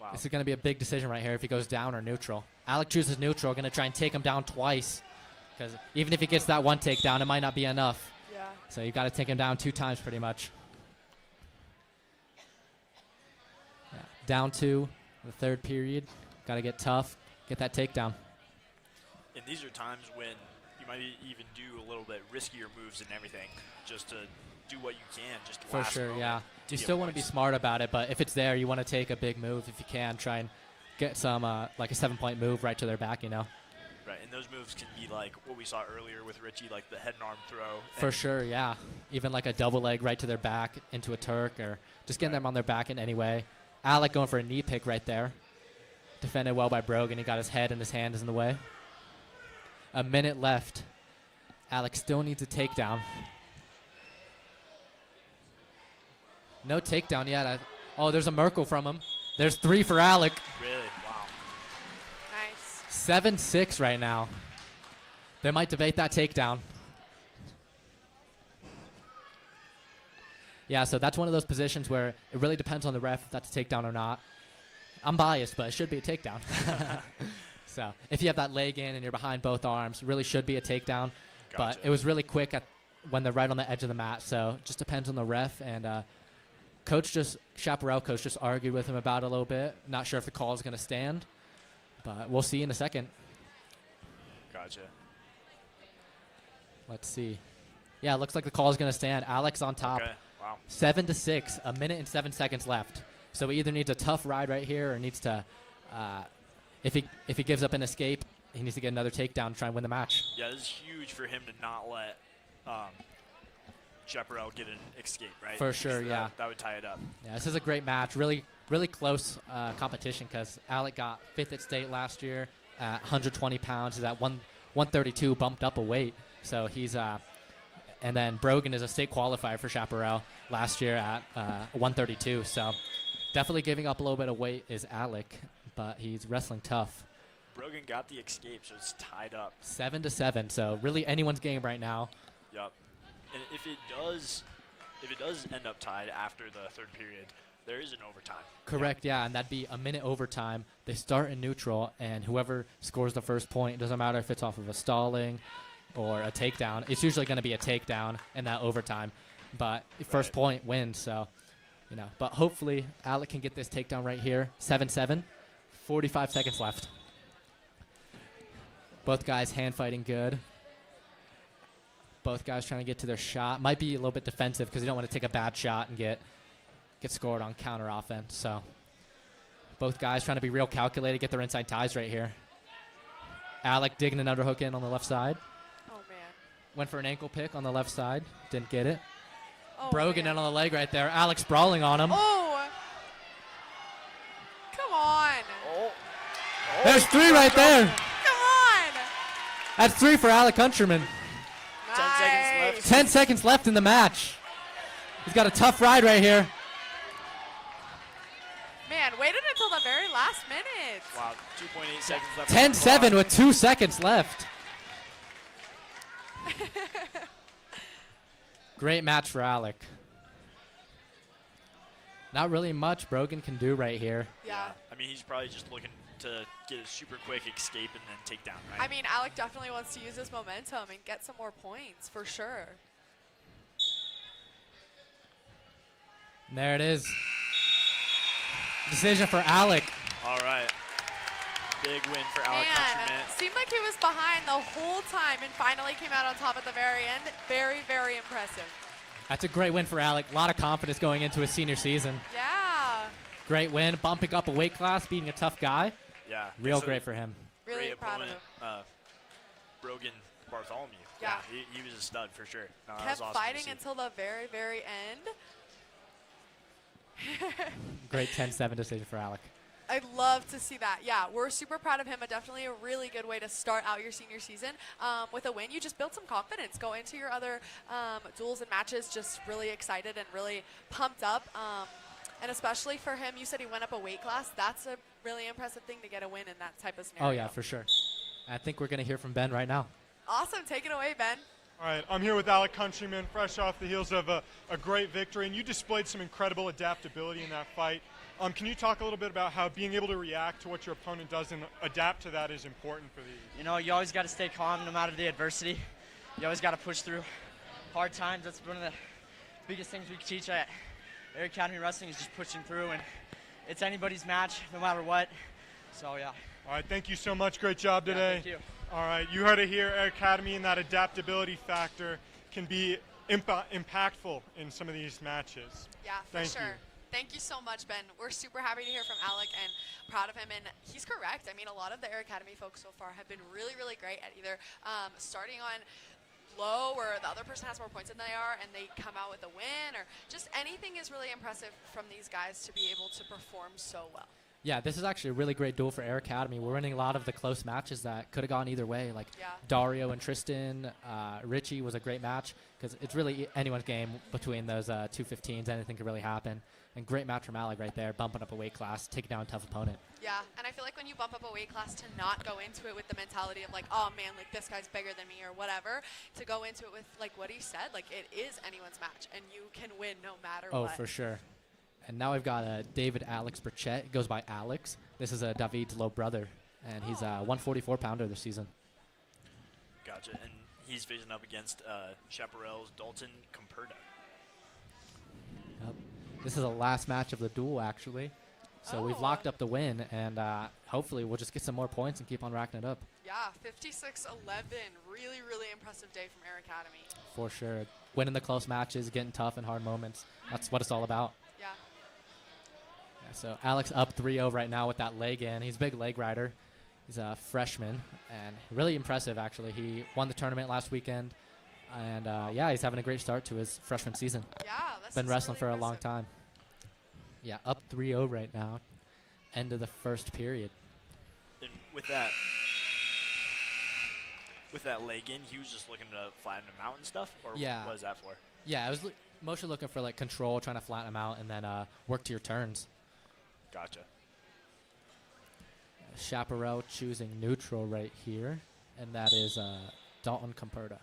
Wow. This is going to be a big decision right here if he goes down or neutral. Alec chooses neutral, going to try and take him down twice. Because even if he gets that one takedown, it might not be enough. Yeah. So you've got to take him down 2 times pretty much. Yeah. Down 2, the third period. Got to get tough, get that takedown. And these are times when you might even do a little bit riskier moves and everything just to do what you can. Just For last sure, moment yeah. to You get still want to be points. smart about it, but if it's there, you want to take a big move if you can. Try and get some, like a 7-point move right to their back, you know. Right, and those moves can be like what we saw earlier with Richie, like the head and arm throw. For and sure, yeah. Even like a double leg right to their back into a Turk, or just getting them on their back in any way. Alec going for a knee pick right there. Defended well by Brogan. He got his head and his hand is in the way. A minute left. Alec still needs a takedown. No takedown yet. Oh, there's a Merkle from him. There's 3 for Alec. Really? Wow. Nice. 7-6 right now. They might debate that takedown. Yeah, so that's one of those positions where it really depends on the ref if that's a takedown or not. I'm biased, but it should be a takedown. So if you have that leg in and you're behind both arms, it really should be a takedown. But Gotcha. it was really quick when they're right on the edge of the mat. So it just depends on the ref. And Chaparral coach just argued with him about it a little bit. Not sure if the call is going to stand, but we'll see in a second. Gotcha. Let's see. Yeah, it looks like the call is going to stand. Alex on top. Okay. Wow. 7-6, a minute and 7 seconds left. So he either needs a tough ride right here or needs to, if he gives up an escape, he needs to get another takedown to try and win the match. Yeah, this is huge for him to not let Chaparral get an escape, right? For sure, Because yeah. That would tie it up. Yeah, this is a great match. Really, really close competition because Alec got 5th at state last year at 120 pounds. He's at 132, bumped up a weight. So he's and then Brogan is a state qualifier for Chaparral last year at 132. So definitely giving up a little bit of weight is Alec, but he's wrestling tough. Brogan got the escape, so it's tied up. 7-7. So really anyone's game right now. Yup. And if it does end up tied after the third period, there is an overtime. Correct, yeah, and that'd be a minute overtime. They start in neutral, and whoever scores the first point, it doesn't matter if it's off of a stalling or a takedown. It's usually going to be a takedown in that overtime, but first point wins. So, but hopefully Alec can get this takedown right here. 7-7, 45 seconds left. Both guys hand fighting good. Both guys trying to get to their shot. Might be a little bit defensive because you don't want to take a bad shot and get scored on counter offense. So both guys trying to be real calculated, get their inside ties right here. Alec digging an underhook in on the left side. Oh, man. Went for an ankle pick on the left side. Didn't get it. Oh, Brogan man. in on the leg right there. Alex sprawling on him. Oh! Come on. Oh. There's 3 right there. Come on. That's 3 for Alec Countryman. 10 seconds left. 10 seconds left in the match. He's got a tough ride right here. Man, waited until the very last minute. Wow, 2.8 seconds left. on the 10-7 clock. with 2 seconds left. Great match for Alec. Not really much Brogan can do right here. Yeah. I mean, he's probably just looking to get a super quick escape and then take down, right? I mean, Alec definitely wants to use his momentum and get some more points, for sure. And there it is. Decision for Alec. All right. Big win for Alec Man, Countryman. seemed like he was behind the whole time and finally came out on top at the very end. Very, very impressive. That's a great win for Alec. A lot of confidence going into his senior season. Yeah. Great win, bumping up a weight class, beating a tough guy. Yeah. Real So great for him. Really great proud of opponent, him. Brogan Bartholomew. Yeah. He was a stud for sure. No, that Kept was awesome to fighting see. until the very, very end. Great 10-7 decision for Alec. I'd love to see that. Yeah, we're super proud of him. Definitely a really good way to start out your senior season. With a win, you just build some confidence. Go into your other duels and matches just really excited and really pumped up. And especially for him, you said he went up a weight class. That's a really impressive thing to get a win in that type of scenario. Oh, yeah, for sure. I think we're going to hear from Ben right now. Awesome. Take it away, Ben. All right, I'm here with Alec Countryman, fresh off the heels of a great victory, and you displayed some incredible adaptability in that fight. Can you talk a little bit about how being able to react to what your opponent does and adapt to that is important for these? You know, you always got to stay calm no matter the adversity. You always got to push through hard times. That's one of the biggest things we teach at Air Academy Wrestling is just pushing through, and it's anybody's match no matter what. So, yeah. All right, thank you so much. Great job today. Yeah, thank you. All right, you heard it here, Air Academy, and that adaptability factor can be impactful in some of these matches. Yeah, for Thank sure. you. Thank you so much, Ben. We're super happy to hear from Alec and proud of him. And he's correct. I mean, a lot of the Air Academy folks so far have been really, really great at either starting on low or the other person has more points than they are and they come out with a win, or just anything is really impressive from these guys to be able to perform so well. Yeah, this is actually a really great duel for Air Academy. We're winning a lot of the close matches that could have gone either way. Like Yeah. Dario and Tristan, Richie was a great match because it's really anyone's game between those 215s. Anything could really happen. And great match from Alec right there, bumping up a weight class, taking down a tough opponent. Yeah, and I feel like when you bump up a weight class, to not go into it with the mentality of like, oh man, like this guy's bigger than me or whatever, to go into it with like what he said, like it is anyone's match and you can win no matter Oh, what. for sure. And now we've got David Alex Burchett. He goes by Alex. This is David's little brother, and he's a 144-pounder this season. Gotcha. And he's facing up against Chaparral's Dalton Comperda. Yep. This is the last match of the duel, actually. So we've locked up the win, and hopefully we'll just get some more points and keep on racking it up. Yeah, 56-11. Really, really impressive day from Air Academy. For sure. Winning the close matches, getting tough in hard moments. That's what it's all about. Yeah. Yeah, so Alex up 3-0 right now with that leg in. He's a big leg rider. He's a freshman, and really impressive, actually. He won the tournament last weekend, and yeah, he's having a great start to his freshman season. Yeah, that's Been wrestling for a long time. Yeah, up 3-0 right now. End of the first period. And with that leg in, he was just looking to flatten him out and stuff? Or Yeah. what was that for? Yeah, I was mostly looking for like control, trying to flatten him out, and then work to your turns. Gotcha. Chaparral choosing neutral right here, and that is Dalton Comperda.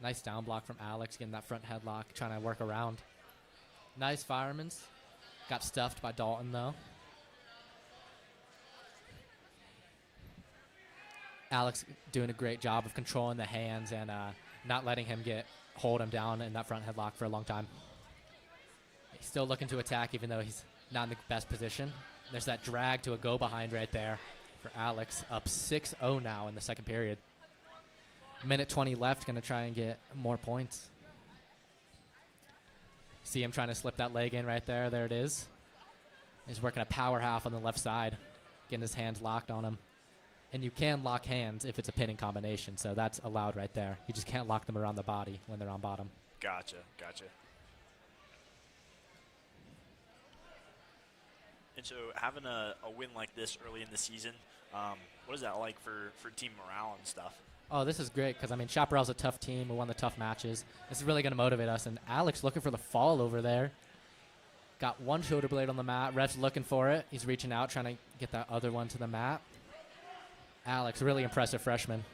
Nice down block from Alex, getting that front headlock, trying to work around. Nice fireman's. Got stuffed by Dalton, though. Alex doing a great job of controlling the hands and not letting him hold him down in that front headlock for a long time. He's still looking to attack, even though he's not in the best position. There's that drag to a go behind right there for Alex. Up 6-0 now in the second period. Minute 20 left, going to try and get more points. See him trying to slip that leg in right there. There it is. He's working a power half on the left side, getting his hands locked on him. And you can lock hands if it's a pinning combination, so that's allowed right there. You just can't lock them around the body when they're on bottom. Gotcha. And so having a win like this early in the season, what is that like for team morale and stuff? Oh, this is great because, I mean, Chaparral's a tough team. We won the tough matches. This is really going to motivate us. And Alex looking for the fall over there. Got one shoulder blade on the mat. Ref's looking for it. He's reaching out, trying to get that other one to the mat. Alex, really impressive freshman.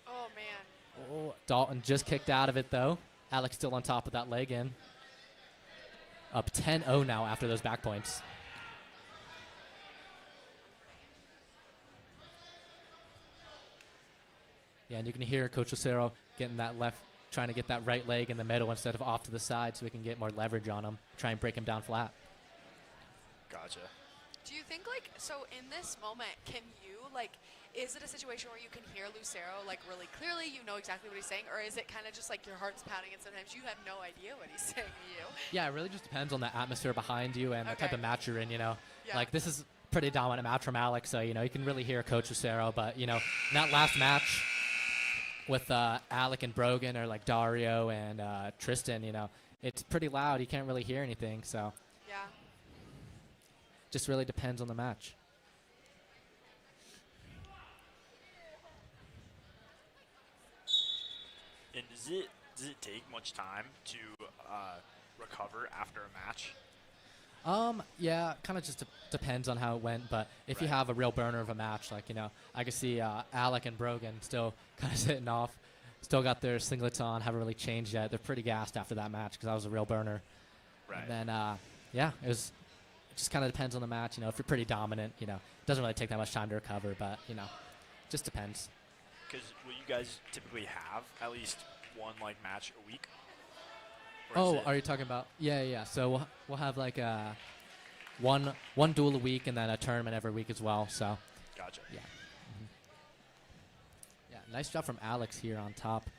Oh, man. Oh, Dalton just kicked out of it, though. Alex still on top of that leg in. Up 10-0 now after those back points. Yeah, and you can hear Coach Lucero getting that left, trying to get that right leg in the middle instead of off to the side so we can get more leverage on him, try and break him down flat. Gotcha. Do you think, like, so in this moment, can you, like, is it a situation where you can hear Lucero, like, really clearly, you know exactly what he's saying, or is it kind of just like your heart's pounding and sometimes you have no idea what he's saying to you? Yeah, it really just depends on the atmosphere behind you and the type Okay. of match you're in, you know. Yeah. Like, this is pretty dominant match from Alex, so, you know, you can really hear Coach Lucero, but, you know, in that last match with Alec and Brogan or, like, Dario and Tristan, you know, it's pretty loud. You can't really hear anything, so. Yeah. Just really depends on the match. And does it take much time to recover after a match? Yeah, kind of just depends on how it went. But if you have a real burner of a match, like, I could see Alec and Brogan still kind of sitting off, still got their singlets on, haven't really changed yet. They're pretty gassed after that match because that was a real burner. Right. And then, it just kind of depends on the match. If you're pretty dominant, it doesn't really take that much time to recover. But, just depends. Because will you guys typically have at least one match a week? Or Are you talking about? Yeah. So we'll have one duel a week and then a tournament every week as well. So. Gotcha. Yeah. Yeah. Nice job from Alex here on top.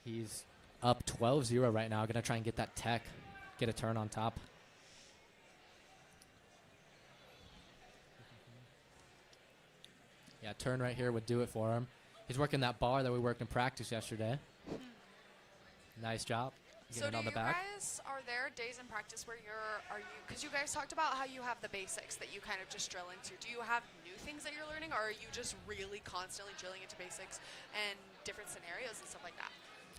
He's up 12-0 right now. Gonna try and get that tech, get a turn on top. Yeah, turn right here would do it for him. He's working that bar that we worked in practice yesterday. Nice job. So Getting do on the you back. guys, are there days in practice where because you guys talked about how you have the basics that you kind of just drill into. Do you have new things that you're learning, or are you just really constantly drilling into basics and different scenarios and stuff like that?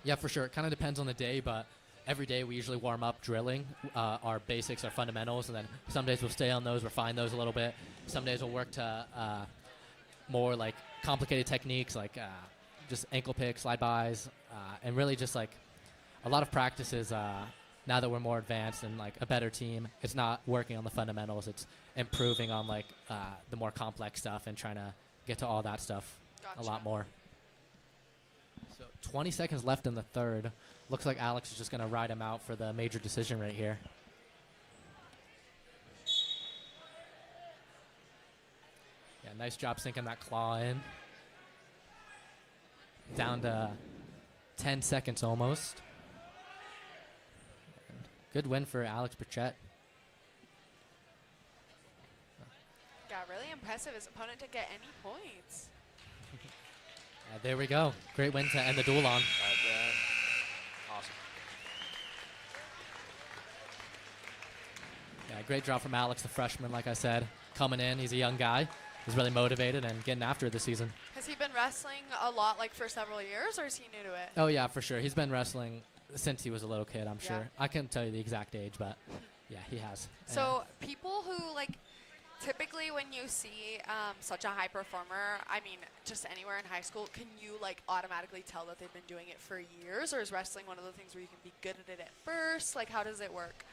Yeah, for sure. It kind of depends on the day, but every day we usually warm up drilling our basics, our fundamentals, and then some days we'll stay on those, refine those a little bit. Some days we'll work to more complicated techniques like just ankle picks, slide bys, and really just a lot of practices now that we're more advanced and a better team. It's not working on the fundamentals. It's improving on the more complex stuff and trying to get to all that stuff a lot more. So 20 seconds left in the third. Looks like Alex is just going to ride him out for the major decision right here. Yeah, nice job sinking that claw in. Down to 10 seconds almost. Good win for Alex Burchett. Yeah, really impressive. His opponent didn't get any points. There we go. Great win to end the duel on. Awesome. Yeah, great job from Alex, the freshman, like I said. Coming in, he's a young guy. He's really motivated and getting after it this season. Has he been wrestling a lot for several years, or is he new to it? Oh, yeah, for sure. He's been wrestling since he was a little kid, I'm Yeah. sure. I couldn't tell you the exact age, but yeah, he has. So people who typically when you see such a high performer, I mean, just anywhere in high school, can you automatically tell that they've been doing it for years, or is wrestling one of the things where you can be good at it at first? How does it work?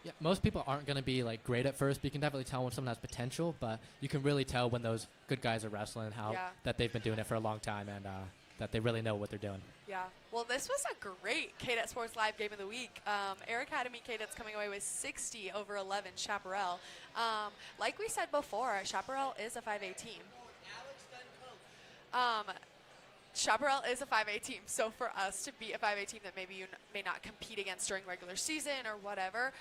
Yeah, most people aren't going to be great at first, but you can definitely tell when someone has potential. But you can really tell when those good guys are wrestling that they've been doing it for a long time and that they really know what they're doing. Yeah. Well, this was a great Kadet Sports Live Game of the Week. Air Academy Kadet's coming away with 60 over 11 Chaparral. Like we said before, Chaparral is a 5A team. Chaparral is a 5A team, so for us to be a 5A team that maybe you may not compete against during regular season or whatever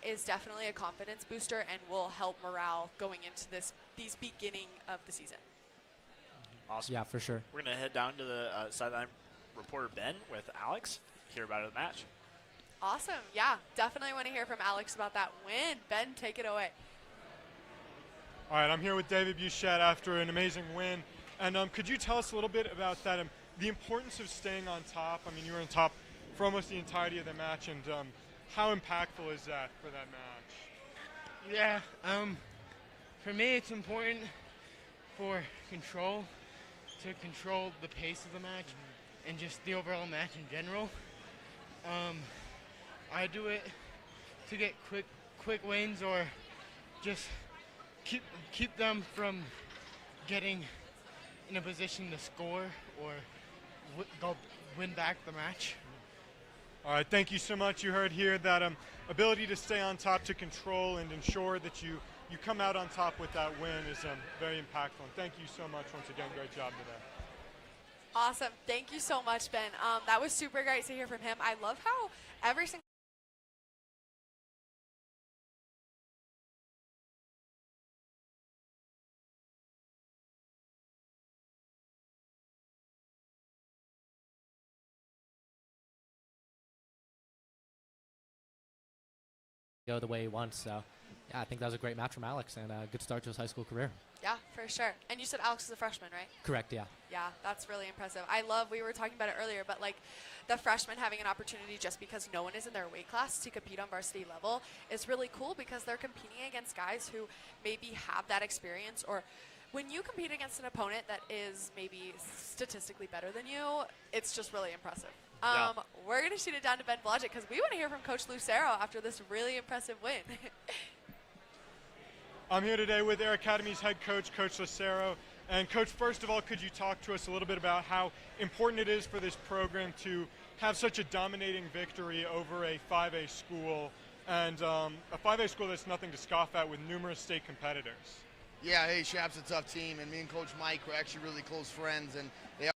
is definitely a confidence booster and will help morale going into these beginning of the season. Awesome. Yeah, for sure. We're going to head down to the sideline reporter Ben with Alex, hear about the match. Awesome. Yeah, definitely want to hear from Alex about that win. Ben, take it away. All right, I'm here with David Buchette after an amazing win. And could you tell us a little bit about that, the importance of staying on top? I mean, you were on top for almost the entirety of the match, and how impactful is that for that match? Yeah, for me it's important for to control the pace of the match and just the overall match in general. I do it to get quick wins or just keep them from getting in a position to score or win back the match. All right, thank you so much. You heard here that ability to stay on top, to control and ensure that you come out on top with that win is very impactful. And thank you so much once again. Great job today. Awesome. Thank you so much, Ben. That was super great to hear from him. I love how every single Go the way he wants, so yeah, I think that was a great match from Alex and a good start to his high school career. Yeah, for sure. And you said Alex is a freshman, right? Correct, yeah. Yeah, that's really impressive. We were talking about it earlier, but like the freshmen having an opportunity just because no one is in their weight class to compete on varsity level is really cool because they're competing against guys who maybe have that experience, or when you compete against an opponent that is maybe statistically better than you, it's just really impressive. Yeah. We're going to shoot it down to Ben Blodgett because we want to hear from Coach Lucero after this really impressive win. I'm here today with Air Academy's head coach, Coach Lucero. And Coach, first of all, could you talk to us a little bit about how important it is for this program to have such a dominating victory over a 5A school, and a 5A school that's nothing to scoff at with numerous state competitors? Yeah, hey, Shap's a tough team, and me and Coach Mike were actually really close friends, and they are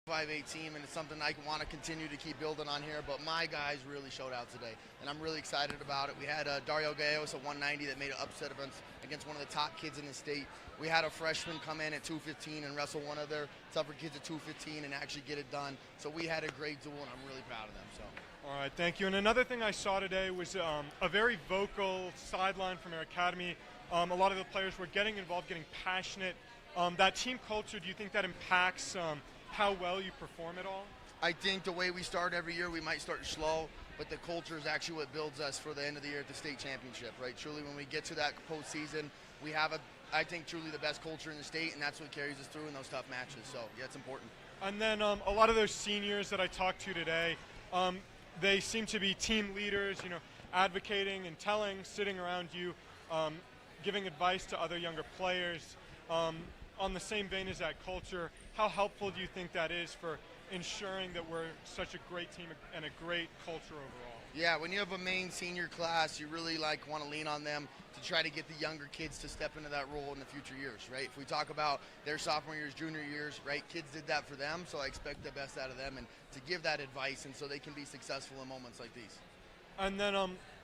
a 5A team, and it's something I want to continue to keep building on here, but my guys really showed out today, and I'm really excited about it. We had Dario Gallegos at 190 that made an upset against one of the top kids in the state. We had a freshman come in at 215 and wrestle one of their tougher kids at 215 and actually get it done. So we had a great duel, and I'm really proud of them. So. All right, thank you. And another thing I saw today was a very vocal sideline from Air Academy. A lot of the players were getting involved, getting passionate. That team culture, do you think that impacts how well you perform at all? I think the way we start every year, we might start slow, but the culture is actually what builds us for the end of the year at the state championship, right? Truly, when we get to that postseason, we have I think, truly the best culture in the state, and that's what carries us through in those tough matches. So, yeah, it's important. And then a lot of those seniors that I talked to today, they seem to be team leaders, advocating and sitting around you, giving advice to other younger players. On the same vein as that culture, how helpful do you think that is for ensuring that we're such a great team and a great culture overall? Yeah, when you have a main senior class, you really want to lean on them to try to get the younger kids to step into that role in the future years, right? If we talk about their sophomore years, junior years, right, kids did that for them, so I expect the best out of them and to give that advice, and so they can be successful in moments like these. And then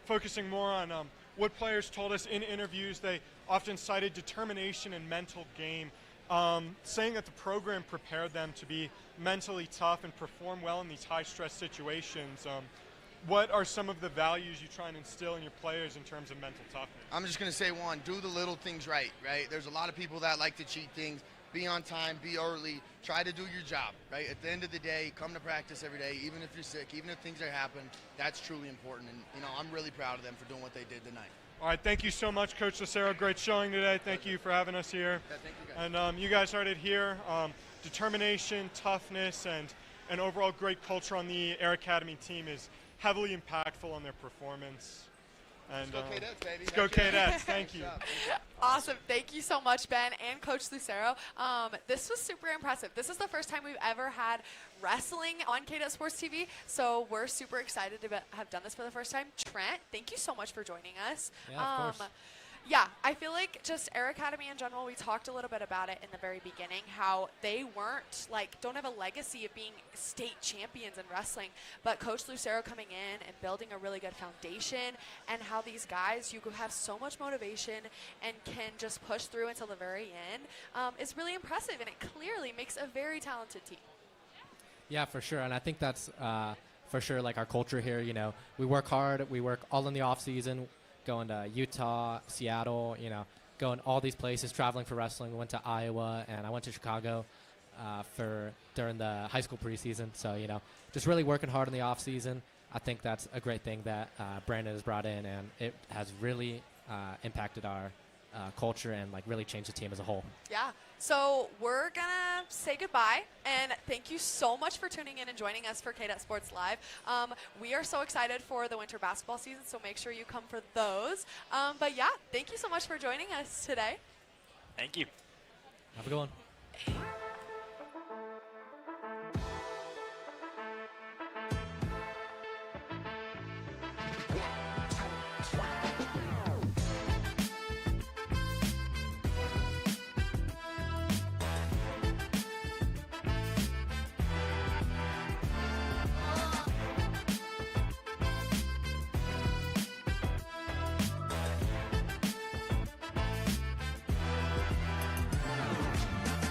focusing more on what players told us in interviews, they often cited determination and mental game, saying that the program prepared them to be mentally tough and perform well in these high-stress situations. What are some of the values you try and instill in your players in terms of mental toughness? I'm just going to say one, do the little things right? There's a lot of people that like to cheat things. Be on time, be early, try to do your job, right? At the end of the day, come to practice every day, even if you're sick, even if things are happening, that's truly important. And, I'm really proud of them for doing what they did tonight. All right, thank you so much, Coach Lucero. Great showing today. Thank you for having us here. Yeah, thank you guys. And you guys heard it here. Determination, toughness, and an overall great culture on the Air Academy team is heavily impactful on their performance. And let's go Cadets, baby. Let's go Cadets. Thank you. Awesome. Thank you so much, Ben and Coach Lucero. This was super impressive. This is the first time we've ever had wrestling on Kadet Sports TV, so we're super excited to have done this for the first time. Trent, thank you so much for joining us. Yeah, of course. Yeah, I feel like just Air Academy in general, we talked a little bit about it in the very beginning, how they don't have a legacy of being state champions in wrestling, but Coach Lucero coming in and building a really good foundation, and how these guys, you have so much motivation and can just push through until the very end, is really impressive, and it clearly makes a very talented team. Yeah, for sure. And I think that's for sure our culture here. We work hard. We work all in the off season, going to Utah, Seattle, going all these places, traveling for wrestling. We went to Iowa, and I went to Chicago during the high school preseason. So, just really working hard in the off season. I think that's a great thing that Brandon has brought in, and it has really impacted our culture and really changed the team as a whole. Yeah. So we're gonna say goodbye, and thank you so much for tuning in and joining us for Kadet Sports Live. We are so excited for the winter basketball season, so make sure you come for those. But yeah, thank you so much for joining us today. Thank you. Have a good one.